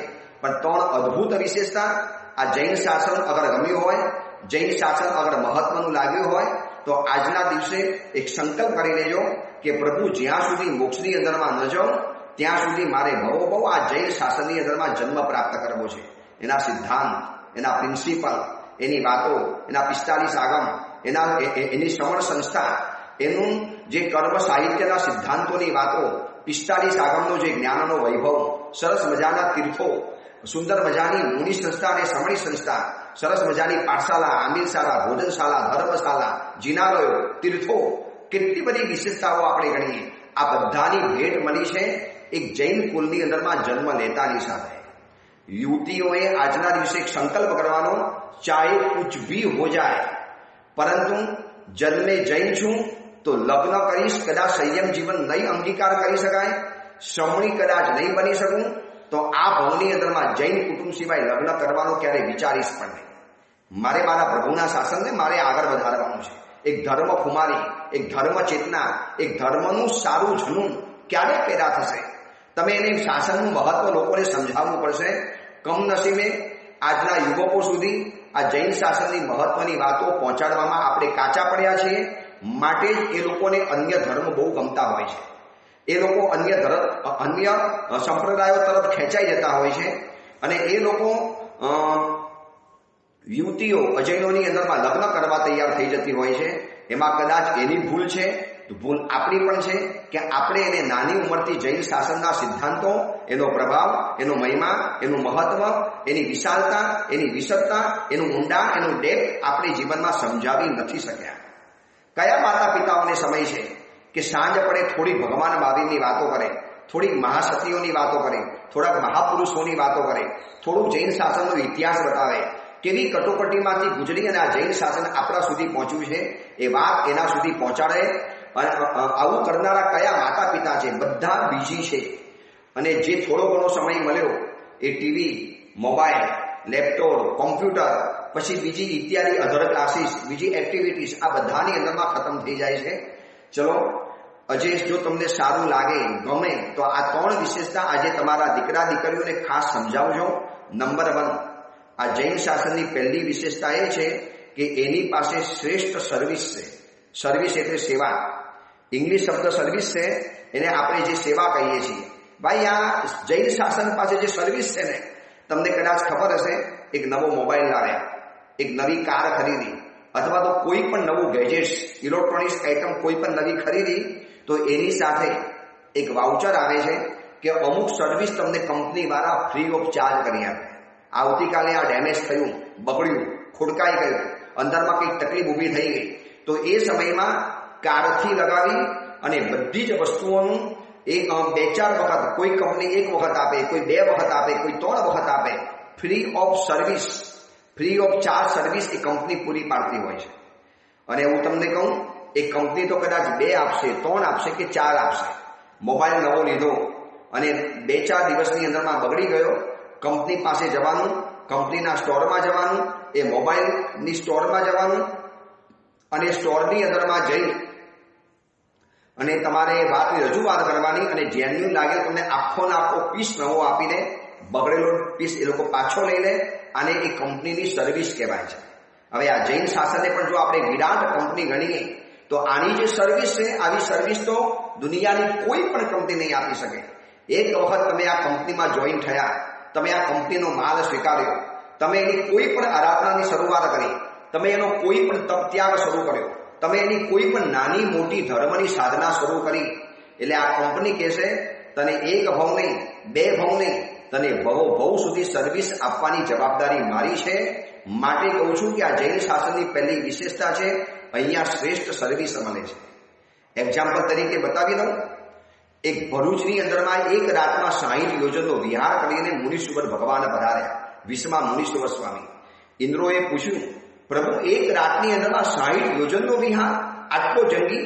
પણ 3 અદ્ભુત વિશેષતા. આ જૈન શાસન અગર ગમ્યું હોય, જૈન શાસન અગર મહત્વનું લાગ્યું હોય, તો આજના દિવસે એક સંકલ્પ કરી લેજો કે પ્રભુ જ્યાં સુધી મોક્ષની અંદરમાં ન જાઉં ત્યાં સુધી મારે બહુ આ જૈન શાસનની અંદરમાં જન્મ પ્રાપ્ત કરવો છે. એના સિદ્ધાંત, એના પ્રિન્સિપલ, એની વાતો, એના 45 આગમ, એની શ્રવણ સંસ્થા, એનું જે કર્મ સાહિત્યના સિદ્ધાંતોની વાતો, 45 આગમનો જે જ્ઞાનનો વૈભવ, સરસ મજાના તીર્થો, સુંદર મજાની મુનિ સંસ્થા અને સમણી સંસ્થા, સરસ મજાની પાઠશાલા, આમિલશાળા, ભોજનશાળા, ધર્મશાળા, જિનાલયો, તીર્થો, કેટલી બધી વિશેષતાઓ આપણે ગણીએ. આ બધાની ભેટ મળી છે એક જૈન કુલની અંદરમાં જન્મ લેતાની સાથે. યુવતીઓએ આજના દિવસે એક સંકલ્પ કરવાનો, ચાહે કુછ ભી હો જાય, પરંતુ જન્મે જૈન છું તો લગ્ન કરીશ. કદાચ સંયમ જીવન નહીં અંગીકાર કરી શકાય, શ્રમણી કદાચ નહીં બની શકું, તો આ ભવની અંદરમાં જૈન કુટુંબ સિવાય લગ્ન કરવાનો ક્યારે વિચારીશ પણ નહીં. મારે મારા પ્રભુના શાસનને મારે આગળ વધારવાનું છે. એક ધર્મ કુમારી, એક ધર્મ ચેતના, એક ધર્મનું સારું જનૂન ક્યારે પેદા થશે? તમે એને શાસનનું મહત્વ લોકોને સમજાવવું પડશે. કમનસીબે આજના યુવકો સુધી આ જૈન શાસનની મહત્વની વાતો પહોંચાડવામાં આપણે કાચા પડ્યા છીએ. માટે જ એ લોકોને અન્ય ધર્મ બહુ ગમતા હોય છે. એ લોકો અન્ય સંપ્રદાયો તરફ ખેંચાઈ જતા હોય છે અને એ લોકો યુવતીઓ અજૈનોની અંદરમાં લગ્ન કરવા તૈયાર થઈ જતી હોય છે. એમાં કદાચ એની ભૂલ છે, ભૂલ આપણી પણ છે કે આપણે એને નાની ઉંમરથી જૈન શાસનના સિદ્ધાંતો, એનો પ્રભાવ, એનો મહિમા, એનું મહત્વ, એની વિશાળતા, એની વિશદતા, એનું ઊંડાણ, એનું ડેપ્થ આપણે જીવનમાં સમજાવી નથી શક્યા. કયા માતા પિતાઓને સમય છે કે સાંજ પડે થોડી ભગવાન મહાવીરની વાતો કરે, થોડીક મહાસતીઓની વાતો કરે, થોડાક મહાપુરુષોની વાતો કરે, થોડુંક જૈન શાસનનો ઇતિહાસ બતાવે, કેવી કટોકટીમાંથી ગુજરી અને આ જૈન શાસન આપણા સુધી પહોંચ્યું છે એ વાત એના સુધી પહોંચાડે. અને આવું કરનારા કયા માતા પિતા છે? બધા બીજી છે. અને જે થોડો ઘણો સમય મળ્યો એ ટીવી, મોબાઈલ, લેપટોપ, કોમ્પ્યુટર, પછી બીજી ઇત્યાદિ અધર ક્લાસીસ, બીજી એક્ટિવિટીઝ, આ બધાની અંદરમાં ખતમ થઈ જાય છે. ચલો અજેશ, જો તમને સારું લાગે, ગમે, તો આ 3 વિશેષતા આજે તમારા દીકરા દીકરીઓને ખાસ સમજાવજો. નંબર 1 આ જૈન શાસનની પહેલી વિશેષતા એ છે કે એની પાસે શ્રેષ્ઠ સર્વિસ છે. સર્વિસ એટલે સેવા. ઇંગ્લિશ શબ્દ સર્વિસ છે, એને આપણે જે સેવા કહીએ છીએ. ભાઈ આ જૈન શાસન પાસે જે સર્વિસ છે ને, તમને કદાચ ખબર હશે, એક નવો મોબાઈલ લાવ્યા, એક નવી કાર ખરીદી, અથવા તો કોઈ પણ નવું ગેજેટ્સ, ઇલેક્ટ્રોનિક્સ આઇટમ કોઈ પણ નવી ખરીદી, તો એની સાથે એક વાઉચર આવે છે કે અમુક સર્વિસ તમને કંપની વાળા ફ્રી ઓફ ચાર્જ કરી આપે. આવતીકાલે આ ડેમેજ થયું, બગડ્યું, ખોડકાઈ ગયું, અંદરમાં કંઈક તકલીફ ઊભી થઈ ગઈ, તો એ સમયમાં કારથી લગાવી અને બધી જ વસ્તુઓનું એક 2-4 વખત, કોઈ કંપની 1 વખત આપે, કોઈ 2 વખત આપે, કોઈ 3 વખત આપે, free of service, free of charge service એ કંપની પૂરી પાડતી હોય છે. અને હું તમને કહું, એ કંપની તો કદાચ 2 આપશે, 3 આપશે કે 4 આપશે. મોબાઈલ નવો લીધો અને 2-4 દિવસની અંદરમાં બગડી ગયો, કંપની પાસે જવાનું, કંપનીના સ્ટોરમાં જવાનું, એ મોબાઈલની સ્ટોરમાં જવાનું અને સ્ટોરની અંદરમાં જઈ અને તમારે વાતની રજૂઆત કરવાની, અને જેન્યુન લાગે તમને આખો પીસ નવો આપીને બગડેલો પીસ એ લોકો પાછો લઈ લે, અને એ કંપનીની સર્વિસ કહેવાય છે. હવે આ જૈન શાસનને પણ જો આપણે વિરાટ કંપની ગણીએ તો આની જે સર્વિસ છે, આવી સર્વિસ તો દુનિયાની કોઈ પણ કંપની નહીં આપી શકે. એક વખત તમે આ કંપનીમાં જોઈન થયા, તમે આ કંપનીનો માલ સ્વીકાર્યો, તમે એની કોઈ પણ આરાધનાની શરૂઆત કરી, તમે એનો કોઈ પણ તપ ત્યાગ શરૂ કર્યો, તમે એની કોઈ પણ નાની મોટી ધર્મની સાધના શરૂ કરી, એટલે આ કંપની કહેશે તને 1 ભાવ નહીં, 2 ભાવ નહીં, તને ભવ સુધી સર્વિસ આપવાની જવાબદારી મારી છે. માટે કહું છું કે આ જૈન શાસનની પહેલી વિશેષતા છે, અહીંયા શ્રેષ્ઠ સર્વિસ મળે છે. એક્ઝામ્પલ તરીકે બતાવી દઉં, એક ભરૂચની અંદરમાં એક રાતમાં 60 યોજનનો વિહાર કરીને મુનિસુવર ભગવાન પધાર્યા, વિશ્વમાં મુનિસુવર સ્વામી. ઇન્દ્રોએ પૂછ્યું, પ્રભુ એક રાતની અંદરમાં 60 યોજનનો વિહાર, આટલો જંગી,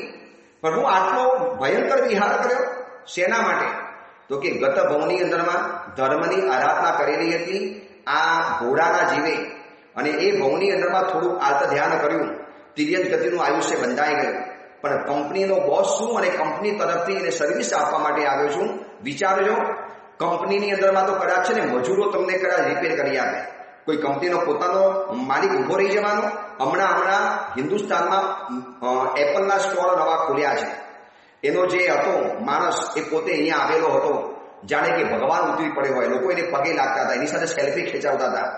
પ્રભુ આટલો ભયંકર વિહાર કર્યો, શેના માટે? તો કે ગત ભવની અંદરમાં ધર્મની આરાધના કરેલી હતી આ ઘોડાના જીવે, અને એ ભવની અંદરમાં થોડું આર્ત ધ્યાન કર્યું, તિર્યક ગતિનું આયુષ્ય બંધાઈ ગયું. પણ કંપનીનો બોસ છું અને કંપની તરફથી એને સર્વિસ આપવા માટે આવ્યો છું. વિચારજો, કંપનીની અંદરમાં તો કદાચ છે ને મજૂરો તમને કદાચ રિપેર કરી આપે, કોઈ કંપનીનો પોતાનો માલિક ઉભો રહી જવાનો. હમણાં હિન્દુસ્તાનમાં એપલના સ્ટોર નવા ખોલ્યા છે. એનો જે હતો માણસ, એ પોતે અહીંયા આવેલો હતો, જાણે કે ભગવાન ઉતરી પડ્યો હોય, લોકો એને પગે લાગતા હતા, એની સાથે સેલ્ફી ખેંચાવતા હતા.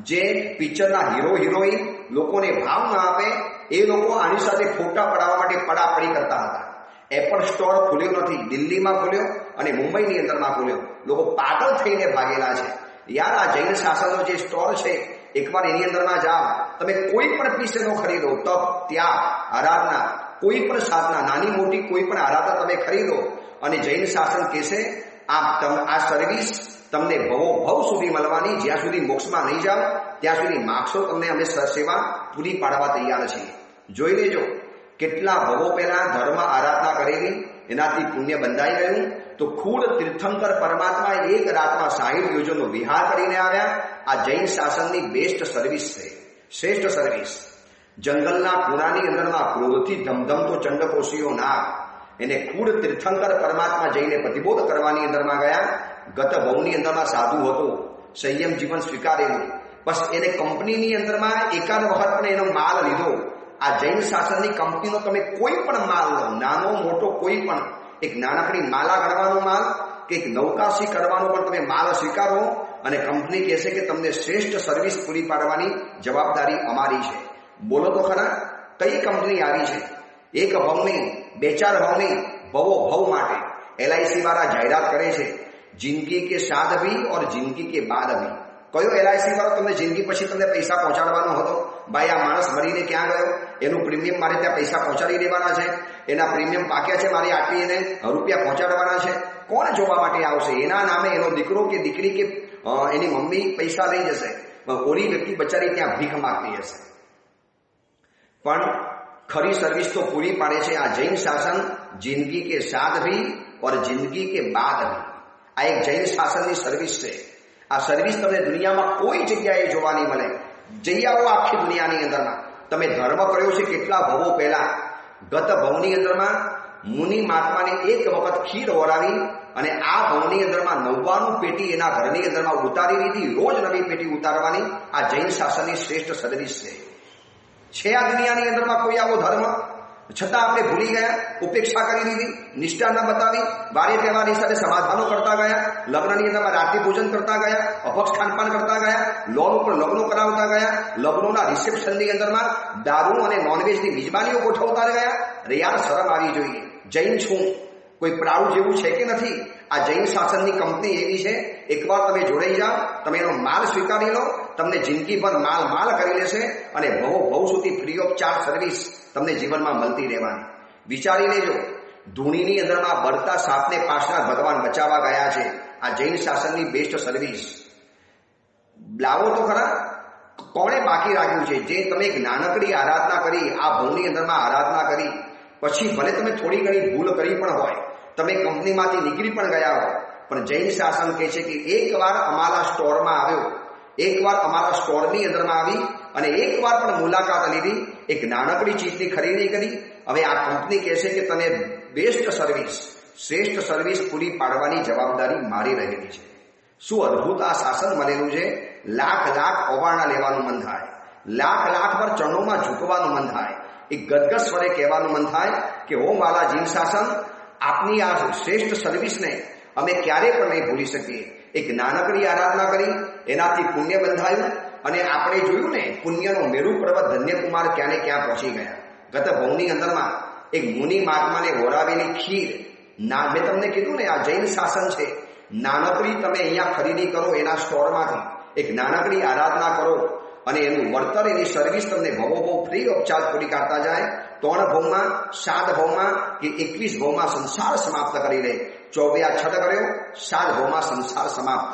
જે પિક્ચરના હીરો હિરોઈન લોકોને ભાવ ના આપે, એ લોકો આની સાથે ફોટા પડાવવા માટે પડાપડી કરતા હતા. એપલ સ્ટોર ખુલ્યો નથી, દિલ્હીમાં ખુલ્યો અને મુંબઈની અંદરમાં ખુલ્યો. લોકો પાગલ થઈને ભાગેલા છે. યાર, આ જૈન શાસનનો જે સ્ટોર છે, એકવાર એની અંદરમાં જાઓ, તમે કોઈ પણ પીસનો ખરીદો, તપ, ત્યાગ, આરાધના, કોઈ પણ સાધના, નાની મોટી કોઈ પણ આરાધના તમે ખરીદો, અને જૈન શાસન કહેશે આ સર્વિસ તમને ભવ સુધી મળવાની, જ્યાં સુધી મોક્ષમાં નહીં જાઓ ત્યાં સુધી માગશો, તમને અમે સેવા પૂરી પાડવા તૈયાર છીએ. જોઈ લેજો, કેટલા ભવો પહેલા ધર્મ આરાધના કરેલી, એનાથી પુણ્ય બંધાઈ ગયું. તો ખુદ તીર્થંકર પરમાત્મા એક રાતમાં 60 યોજનનો વિહાર કરીને આવ્યા. આ જૈન શાસનની બેસ્ટ સર્વિસ છે, શ્રેષ્ઠ સર્વિસ. જંગલના ખૂણાની અંદરમાં ક્રોધથી ધમધમતો ચંડકોશીઓ નાગ, એને ખુદ તીર્થંકર પરમાત્મા જઈને પ્રતિબોધ કરવાની અંદરમાં ગયા. ગત ભવની અંદરમાં સાધુ હતો, સંયમ જીવન સ્વીકારેલું, બસ એને કંપનીની અંદરમાં એકાદ વખત પણ એનો માલ લીધો. આ જૈન શાસનની કંપનીનો તમે કોઈ પણ માલ લો, નાનો મોટો કોઈ પણ, એક નાનકડી માલા કરવાનો માલ કે એક નૌકાશી કરવાનો પણ તમે માલ સ્વીકારો, અને કંપની કહેશે કે તમને શ્રેષ્ઠ સર્વિસ પૂરી પાડવાની જવાબદારી અમારી છે. બોલો તો ખરા, કઈ કંપની આવી છે? 1 ભાવ નહીં, 2-4 ભાવ નહીં, ભવ માટે. LIC વાળા જાહેરાત કરે છે, જિંદગી કે સાથ ભી ઓર જિંદગી કે બાદ ભી. કયો LIC વાળો તમને જિંદગી પછી તમને પૈસા પહોંચાડવાનો હતો? ભાઈ, આ માણસ મરીને ક્યાં ગયો, એનું પ્રીમિયમ મારે ત્યાં પૈસા પહોંચાડી દેવાના છે, એના પ્રીમિયમ પાક્યા છે, મારી આટલી એને રૂપિયા પહોંચાડવાના છે. કોણ જોવા માટે આવશે? એના નામે એનો દીકરો કે દીકરી કે એની મમ્મી પૈસા લઈ જશે, ઓલી વ્યક્તિ બચારી ત્યાં ભીખ માંગતી હશે. પણ ખરી સર્વિસ તો પૂરી પાડે છે આ જૈન શાસન, જિંદગી કે સાથ ભી ઓર જિંદગી કે બાદ ભી. આ એક જૈન શાસનની સર્વિસ છે. આ સર્વિસ તમને દુનિયામાં કોઈ જગ્યાએ જોવા નહીં મળે. જઈ આવો આખી દુનિયાની અંદરમાં. તમે ધર્મ કર્યો છે કેટલા ભવો પહેલા. ગત ભવની અંદરમાં મુનિ મહાત્માને એક વખત ખીર ઓરાવી અને આ ભવની અંદરમાં 99 પેટી એના ઘરની અંદરમાં ઉતારી લીધી. રોજ નવી પેટી ઉતારવાની આ જૈન શાસનની શ્રેષ્ઠ સર્વિસ છે આ દુનિયાની અંદરમાં કોઈ આવો ધર્મ? છતાં આપણે ભૂલી ગયા, ઉપેક્ષા કરી દીધી, નિષ્ઠા ન બતાવી, વારે તહેવારની સાથે સમાધાનો કરતા ગયા, લગ્નની અંદરમાં રાત્રિ ભોજન કરતા ગયા, અભક્ષ ખાનપાન કરતા ગયા, લોન ઉપર લગ્નો કરાવતા ગયા, લગ્નોના રિસેપ્શનની અંદરમાં દારૂ અને નોનવેજની મિજબાનીઓ ગોઠવતા ગયા. અરે યાર, શરમ આવી જોઈએ. જૈન છું, કોઈ પ્રાઉડ જેવું છે કે નથી? આ જૈન શાસનની કંપની એવી છે, એકવાર તમે જોડાઈ જાઓ, તમે એનો માલ સ્વીકારી લો, તમને જિંદગીભર માલ કરી લેશે અને ભવ સુધી ફ્રી ઓફ ચાર્જ સર્વિસ તમને જીવનમાં મળતી રહેવાની. વિચારી લેજો, ધૂણીની અંદરમાં બળતા સાપને પાછળ ભગવાન બચાવવા ગયા છે. આ જૈન શાસનની બેસ્ટ સર્વિસ લાવો તો ખરા. કોણે બાકી રાખ્યું છે? જે તમે એક નાનકડી આરાધના કરી, આ ભવની અંદરમાં આરાધના કરી, પછી ભલે તમે થોડી ઘણી ભૂલ કરી પણ હોય, તમે કંપનીમાંથી નીકળી પણ ગયા હોય, પણ જૈન શાસન કહે છે કે એકવાર અમારા સ્ટોરમાં આવ્યો, એકવાર અમારા સ્ટોરની અંદરમાં આવી અને એકવાર પણ મુલાકાત લીધી, એક નાનકડી ચીજની ખરીદી કરી, હવે આ કંપની કહે છે કે તને બેસ્ટ સર્વિસ, શ્રેષ્ઠ સર્વિસ પૂરી પાડવાની જવાબદારી મારી રહેલી છે. શું અદ્ભુત આ શાસન મળેલું છે. લાખ ઓવારણા લેવાનું મન થાય, લાખ પર ચરણોમાં ઝૂકવાનું મન થાય, એક ગદગદ સ્વરે કહેવાનું મન થાય કે ઓ માલા જૈન શાસન, આપની આ શ્રેષ્ઠ સર્વિસને અમે ક્યારે પણ નહીં ભૂલી શકીએ. એક નાનકડી આરાધના કરી, એનાથી પુણ્ય બંધાયું અને આપણે જોયું ને પુણ્યનો મેરુ પર્વત ધન્યકુમાર ક્યાં ને ક્યાં પહોંચી ગયા. ગત ભવની અંદરમાં એક મુનિ મહાત્માને વોરાવેલી ખીર, મેં તમને કીધું ને આ જૈન શાસન છે. નાનકડી તમે અહીંયા ખરીદી કરો એના સ્ટોરમાંથી, એક નાનકડી આરાધના કરો અને એનું વળતર, એની સર્વિસ તમને ભવો ફ્રી ઓફ ચાર્જ પૂરી કરતા જાય. 3 ભવમાં, 7 ભવમાં કે 21 ભવમાં સંસાર સમાપ્ત કરી દે. 24 છઠ કર્યો, 7 ભવમાં સંસાર સમાપ્ત.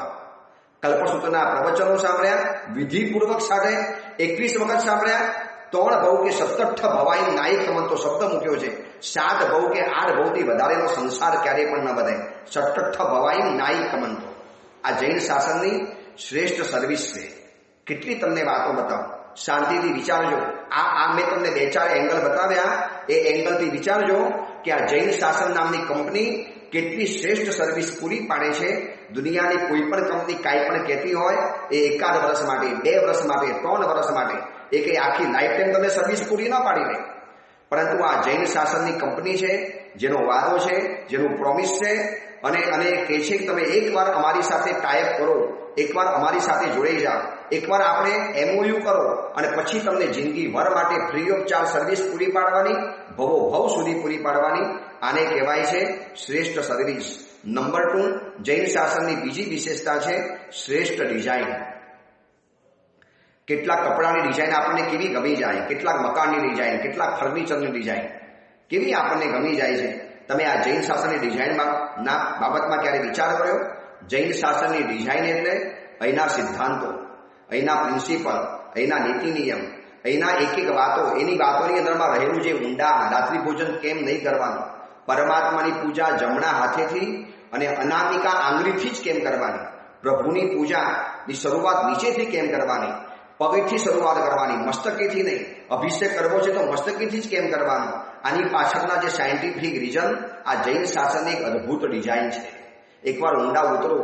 કલ્પસૂત્રના પ્રવચનો સાંભળ્યા, વિધિપૂર્વક સાથે 21 વખત સાંભળ્યા. 3 ભવ કે 17 ભવાઈ નાયક મંતો શબ્દ મૂક્યો છે. 7 ભવ કે 8 ભવથી વધારેનો સંસાર ક્યારેય પણ ન વધે. 17 ભવાઈ નાયક મંતો આ જૈન શાસનની શ્રેષ્ઠ સર્વિસ છે. કેટલી તમને વાતો બતાવો, શાંતિથી વિચારજો. આ મેં તમને 2-4 એંગલ બતાવ્યા, એ એંગલથી વિચારજો કે આ જૈન શાસન નામની કંપની કેટલી શ્રેષ્ઠ સર્વિસ પૂરી પાડે છે. દુનિયાની કોઈ પણ કંપની કાંઈ પણ કહેતી હોય એ 1 વર્ષ માટે, 2 વર્ષ માટે, 3 વર્ષ માટે, એ કંઈ આખી લાઈફ ટાઈમ તમને સર્વિસ પૂરી ના પાડી દે. પરંતુ આ જૈન શાસનની કંપની છે, જેનો વાદો છે, જેનું પ્રોમિસ છે અને કહે છે કે તમે એકવાર અમારી સાથે ટાઈપ કરો, એકવાર અમારી સાથે જોડાઈ જાઓ, એકવાર આપણે MOU કરો અને પછી તમને જિંદગીભર માટે ફ્રી ઓફ ચાર્જ સર્વિસ પૂરી પાડવાની, ભવ સુધી પૂરી પાડવાની. આને કહેવાય છે શ્રેષ્ઠ સર્વિસ. નંબર 2, જૈન શાસનની બીજી વિશેષતા છે શ્રેષ્ઠ ડિઝાઇન. કેટલાક કપડાની ડિઝાઇન આપણને કેવી ગમી જાય, કેટલાક મકાનની ડિઝાઇન, કેટલાક ફર્નિચરની ડિઝાઇન કેવી આપણને ગમી જાય છે. તમે આ જૈન શાસનની ડિઝાઇનમાં બાબતમાં ક્યારે વિચાર કર્યો? જૈન શાસનની ડિઝાઇન એટલે અહીંના સિદ્ધાંતો, અહીંના પ્રિન્સિપલ, અહીંના નીતિ નિયમ, અહીંના એક વાતો, એની વાતોની અંદરમાં રહેલું જે ઊંડા, રાત્રિ ભોજન કેમ નહીં કરવાનું, પરમાત્માની પૂજા જમણા હાથેથી અને અનામિકા આંગળીથી જ કેમ કરવાની, પ્રભુની પૂજાની શરૂઆત નીચેથી કેમ કરવાની, પગથી શરૂઆત કરવાની, મસ્તકેથી નહીં. અભિષેક કરવો છે તો મસ્તકેથી જ કેમ કરવાનું. આની પાછળના જે સાયન્ટિફિક રીઝન, આ જૈન શાસનની એક અદ્ભુત ડિઝાઇન છે. એકવાર ઊંડા ઉતરો,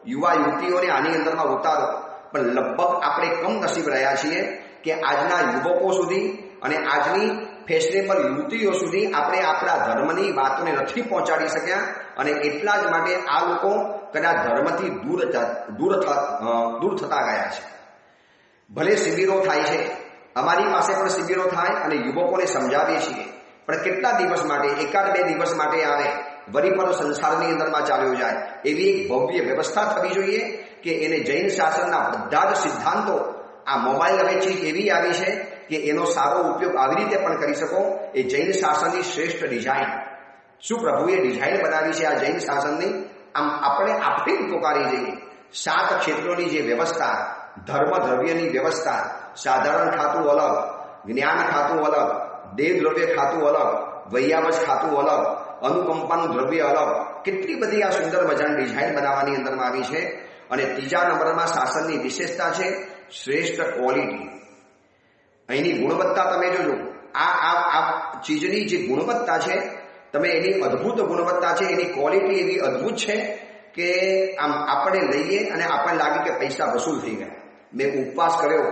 યુવા યુવતીઓને આની અંદરમાં ઉતારો. પણ લગભગ આપણે કમનસીબ રહ્યા છીએ કે આજના યુવકો સુધી અને આજની ફેશનેબલ યુવતીઓ સુધી આપણે આપણા ધર્મની વાતોને નથી પહોંચાડી શક્યા અને એટલા જ માટે આ લોકો કદાચ ધર્મથી દૂર થતા ગયા છે. ભલે શિબિરો થાય છે, અમારી પાસે પણ શિબિરો થાય અને યુવકોને સમજાવીએ છીએ, પણ કેટલા દિવસ માટે, 1-2 દિવસ માટે આવે, વળી પર સંસારની અંદરમાં ચાલ્યો જાય. એવી એક ભવ્ય વ્યવસ્થા થવી જોઈએ કે એને જૈન શાસનના બધા જ સિદ્ધાંતો, આ મોબાઈલ હવે ચીજ એવી આવી છે કે એનો સારો ઉપયોગ આવી રીતે પણ કરી શકો. એ જૈન શાસનની શ્રેષ્ઠ ડિઝાઇન. શું પ્રભુએ ડિઝાઇન બનાવી છે આ જૈન શાસનની? આમ આપણે પોકારી જઈએ. 7 ક્ષેત્રોની જે વ્યવસ્થા, ધર્મ દ્રવ્યની વ્યવસ્થા, સાધારણ ખાતું અલગ, જ્ઞાન ખાતું અલગ, દેહ દ્રવ્ય ખાતું અલગ, વૈયાવજ ખાતું અલગ, અનુકંપાનું દ્રવ્ય અલગ, કેટલી બધી આ સુંદર મજાની ડિઝાઇન બનાવવાની અંદરમાં આવી છે. અને 3જા નંબરમાં શાસનની વિશેષતા છે શ્રેષ્ઠ ક્વોલિટી. અહીંની ગુણવત્તા તમે જોજો. આ ચીજની જે ગુણવત્તા છે, તમે એની અદ્ભુત ગુણવત્તા છે, એની ક્વોલિટી એવી અદ્ભુત છે કે આમ આપણે લઈએ અને આપણને લાગે કે પૈસા વસૂલ થઈ ગયા. મેં ઉપવાસ કર્યો,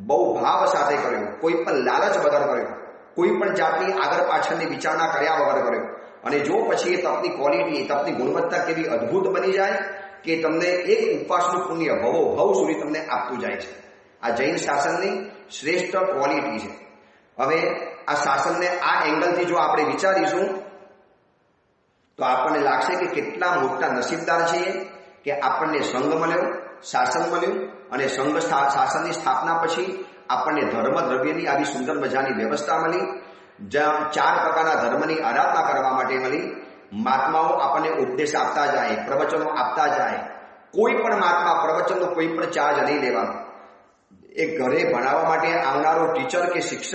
બહુ ભાવ સાથે કર્યો, કોઈ પણ લાલચ વગર કર્યો, કોઈ પણ જાતની આગળ પાછળની વિચારણા કર્યા વગર કર્યો, અને જો પછી એ તપની ક્વોલિટી, તપની ગુણવત્તા કેવી અદ્ભુત બની જાય કે તમને એક ઉપવાસનું પુણ્ય ભવો ભવ સુધી તમને આપતું જાય છે. આ જૈન શાસનની શ્રેષ્ઠ ક્વોલિટી છે. હવે આ શાસનને આ એંગલથી જો આપણે વિચારીશું તો આપણને લાગશે કે કેટલા મોટા નસીબદાર છીએ કે આપણને સંઘ મળ્યો, શાસન મળ્યું, અને સંઘ શાસનની સ્થાપના પછી આપણને ધર્મ દ્રવ્યની આવી સુંદર મજાની વ્યવસ્થા મળી, જ્યાં 4 પ્રકારના ધર્મની આરાધના કરવા માટે મળી. મહાત્માઓ આપણને ઉપદેશ આપતા જાય, પ્રવચનો આપતા જાય. કોઈ પણ મહાત્મા પ્રવચનનો કોઈ પણ ચાર્જ નહીં લેવાનો. એક ઘરે ભણાવવા માટે આવનારો ટીચર કે શિક્ષક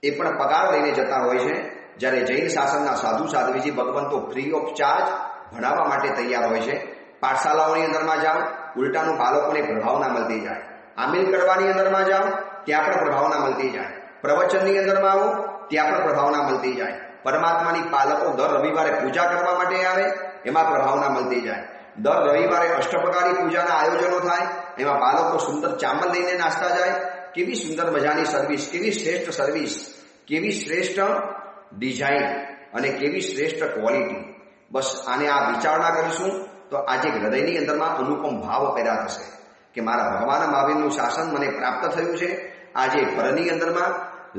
એ પણ પગાર લઈને જતા હોય છે, જ્યારે જૈન શાસનના સાધુ સાધ્વીજી ભગવંતો ફ્રી ઓફ ચાર્જ ભણાવવા માટે તૈયાર હોય છે. પાઠશાલાઓની અંદરમાં જાઓ, ઉલટાનું બાળકોને પ્રભાવના મળતી જાય. આમિલ કરવાની અંદરમાં જાઓ, ત્યાં પણ પ્રભાવના મળતી જાય. પ્રવચનની અંદરમાં આવો, ત્યાં પણ પ્રભાવના મળતી જાય. પરમાત્માની પાલકો દર રવિવારે પૂજા કરવા માટે આવે, એમાં પ્રભાવના મળતી જાય. દર રવિવારે અષ્ટપ્રકારી પૂજાના આયોજનો થાય, એમાં બાળકો સુંદર ચામલ લઈને નાસ્તા જાય. કેવી સુંદર મજાની સર્વિસ, કેવી શ્રેષ્ઠ સર્વિસ, કેવી શ્રેષ્ઠ ડિઝાઇન અને કેવી શ્રેષ્ઠ ક્વોલિટી. બસ આને આ વિચારણા કરીશું તો આજે હૃદયની અંદરમાં અનુપમ ભાવ પેદા થશે કે મારા ભગવાન મહાવીરનું શાસન મને પ્રાપ્ત થયું છે. આજે ઘરની અંદરમાં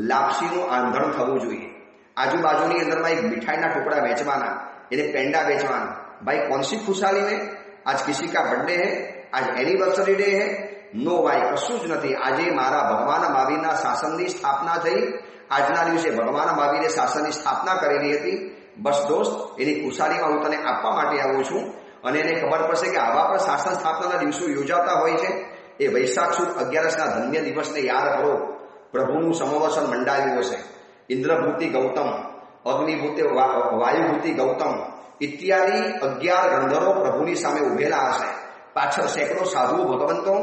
લાપસીનું આંધણ થવું જોઈએ. આજુબાજુની અંદરમાં એક મીઠાઈના ટુકડા વેચવાના, એને પેંડા વેચવાના. ભાઈ कौन सी खुशहाली में, आज किसी का बर्थडे है, आज एनिवर्सरी डे है? नो ભાઈ, કશું જ નથી. આજે મારા ભગવાન મહાવીરના શાસનની સ્થાપના થઈ. આજના દિવસે ભગવાન મહાવીરે શાસનની સ્થાપના કરેલી હતી. બસ દોસ્ત, એની ખુશાલીમાં હું તને આપવા માટે આવું છું. અને એને ખબર પડશે કે આવા પણ શાસન સ્થાપનાના દિવસો યોજાતા હોય છે. એ વૈશાખ સુદ 11ના ધન્ય દિવસને યાદ કરો. પ્રભુનું સમવસન મંડાયું હશે. ઇન્દ્રભૂતિ ગૌતમ, અગ્નિભૂતિ વાયુભૂતિ ગૌતમ ઇત્યાદિ 11 ગંધર્વો પ્રભુની સામે ઉભેલા હશે. પાછળ સેંકડો સાધુઓ ભગવંતો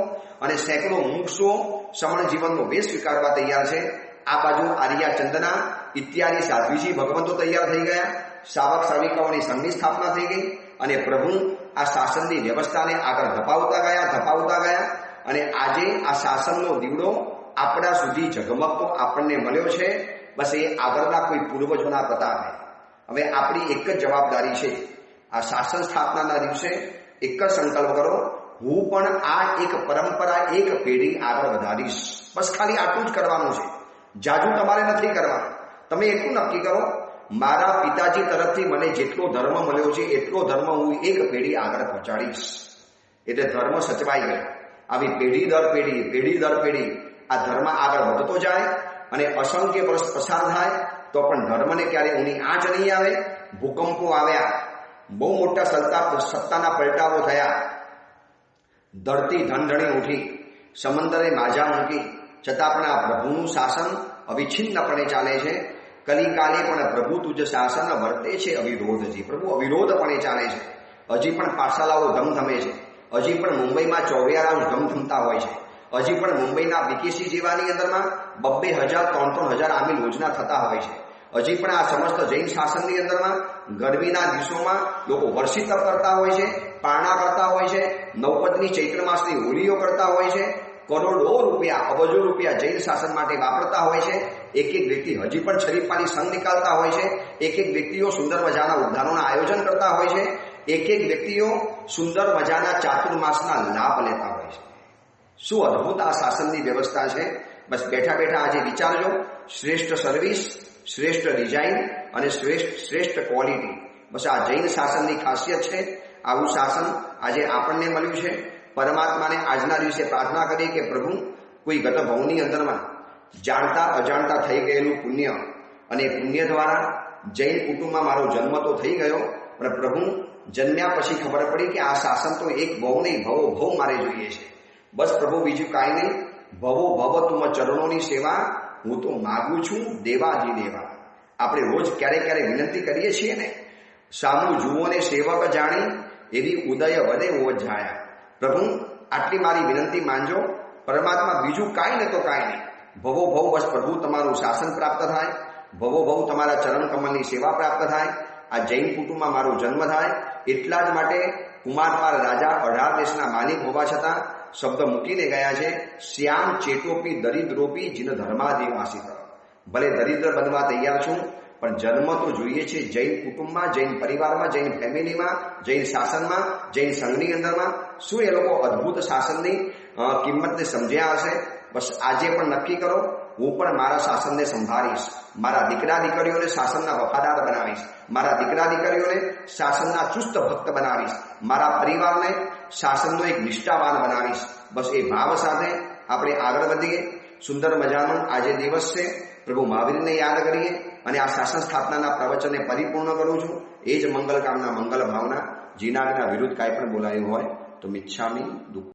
અને સેંકડો મુક્ષો શ્રમણ જીવનનો વેશ સ્વીકારવા તૈયાર છે. આ બાજુ આર્યા ચંદના ઇત્યાદિ સાધ્વીજી ભગવંતો તૈયાર થઈ ગયા. સાવક સાવિકાઓની સંઘની સ્થાપના થઈ ગઈ અને પ્રભુ આ શાસનની વ્યવસ્થાને આગળ ધપાવતા ગયા. અને આજે આ શાસનનો દીવડો આપણા સુધી ઝગમગતો આપણને મળ્યો છે. બસ એ આગળના કોઈ પૂર્વજોના પ્રતાપે. હવે આપણી એક જ જવાબદારી છે, આ શાસન સ્થાપનાના દિવસે એક જ સંકલ્પ કરો, હું પણ આ એક પરંપરા, એક પેઢી આગળ વધારીશ. બસ ખાલી આટલું જ કરવાનું છે. જાજુ તમારે નથી કરવાનું. તમે એટલું નક્કી કરો, મારા પિતાજી તરફથી મને જેટલો ધર્મ મળ્યો છે એટલો ધર્મ હું એક પેઢી આગળ પહોંચાડીશ. એટલે ધર્મ સચવાઈ ગયો. આવી પેઢી દર પેઢી આ ધર્મ આગળ વધતો જાય અને અસંખ્ય વર્ષ પસાર થાય તો પણ ધર્મને ક્યારે ઊની આંચ નહીં આવે. ભૂકંપો આવ્યા, બહુ મોટા સત્તાના પલટાઓ થયા, ધરતી ધણધણી ઉઠી, સમંદરે માજા મૂકી, છતાં પણ આ પ્રભુનું શાસન અવિછિન્નપણે ચાલે છે. કલિકાલે પણ પ્રભુ તુજ શાસન વર્તે છે અવિરોધજી. પ્રભુ અવિરોધપણે ચાલે છે. હજી પણ પાઠશાલાઓ ધમધમે છે. હજી પણ મુંબઈમાં ચોવિયારાઓ ધમધમતા હોય છે. હજી પણ મુંબઈના બીકેસી જેવાની અંદરમાં 2,000 3,000 આમી યોજના થતા હોય છે. હજી પણ આ સમસ્ત જૈન શાસનની અંદરમાં ગરમીના દિવસોમાં લોકો વર્ષિત કરતા હોય છે, પારણા કરતા હોય છે, નવપદની ચૈત્ર માસની હોલીઓ કરતા હોય છે. કરોડો રૂપિયા, અબજો રૂપિયા જૈન શાસન માટે વાપરતા હોય છે. એક વ્યક્તિ હજી પણ શરીફાની સંઘ નીકાળતા હોય છે. એક વ્યક્તિઓ સુંદર મજાના ઉદ્યાનોના આયોજન કરતા હોય છે. એક વ્યક્તિઓ સુંદર મજાના ચાતુર્માસના લાભ લેતા હોય છે. શું અદ્ભુત આ શાસનની વ્યવસ્થા છે. બસ બેઠા બેઠા આજે વિચારજો. શ્રેષ્ઠ સર્વિસ, શ્રેષ્ઠ ડિઝાઇન અને શ્રેષ્ઠ ક્વોલિટી. બસ આ જૈન શાસનની ખાસિયત છે. આવું શાસન આજે આપણને મળ્યું છે. પરમાત્માને આજના દિવસે પ્રાર્થના કરીએ કે પ્રભુ, કોઈ ગત ભવની અંદરમાં જાણતા અજાણતા થઈ ગયેલું પુણ્ય, અને પુણ્ય દ્વારા જૈન કુટુંબમાં મારો જન્મ તો થઈ ગયો, પણ પ્રભુ જન્મ્યા પછી ખબર પડી કે આ શાસન તો એક ભવ નહીં, ભવો ભવ મારે જોઈએ છે. બસ પ્રભુ, બીજું કાંઈ નહીં. ભવો ભવ તુમ ચરણોની સેવા, હું તો માગું છું દેવાજી દેવા. આપણે રોજ ક્યારેક વિનંતી કરીએ છીએ ને, સામું જુઓ ને સેવક જાણી, એવી ઉદય વધે ઓજાયા. પ્રભુ, આટલી મારી વિનંતી માનજો. પરમાત્મા બીજું કાંઈ ને તો કાંઈ નહીં. ભવો ભવ બસ પ્રભુ તમારું શાસન પ્રાપ્ત થાય, ભવો ભવ તમારા ચરણ કમલની સેવા પ્રાપ્ત થાય, આ જૈન કુટુંબમાં મારો જન્મ થાય. એટલા જ માટે કુમારપાલ રાજા 18 દેશના માલિક હોવા છતાં શબ્દ મૂકીને ગયા છે, શ્યામ ચેટોપી દરિદ્રોપી જીન ધર્માદિવાસિત. ભલે દરિદ્ર બનવા તૈયાર છું, પણ જન્મ તો જોઈએ છે જૈન કુટુંબમાં, જૈન પરિવારમાં, જૈન ફેમિલીમાં, જૈન શાસનમાં, જૈન સંઘની અંદરમાં. શું એ લોકો અદ્ભુત શાસનની કિંમતને સમજ્યા હશે? બસ આજે પણ નક્કી કરો, હું પણ મારા શાસનને સંભાળીશ, મારા દીકરા દીકરીઓને શાસનના વફાદાર બનાવીશ, મારા દીકરા દીકરીઓને શાસનના ચુસ્ત ભક્ત બનાવીશ, મારા પરિવારને શાસનનો એક નિષ્ઠાવાન બનાવીશ. બસ એ ભાવ સાથે આપણે આગળ વધીએ. સુંદર મજાનો આજે દિવસ છે, પ્રભુ મહાવીરને યાદ કરીએ અને આ શાસન સ્થાપનાના પ્રવચનને પરિપૂર્ણ કરું છું. એ જ મંગલ કામના, મંગલ ભાવના. જીનાગના વિરુદ્ધ કાંઈ પણ બોલાયું હોય તો મિચ્છામી દુઃખ.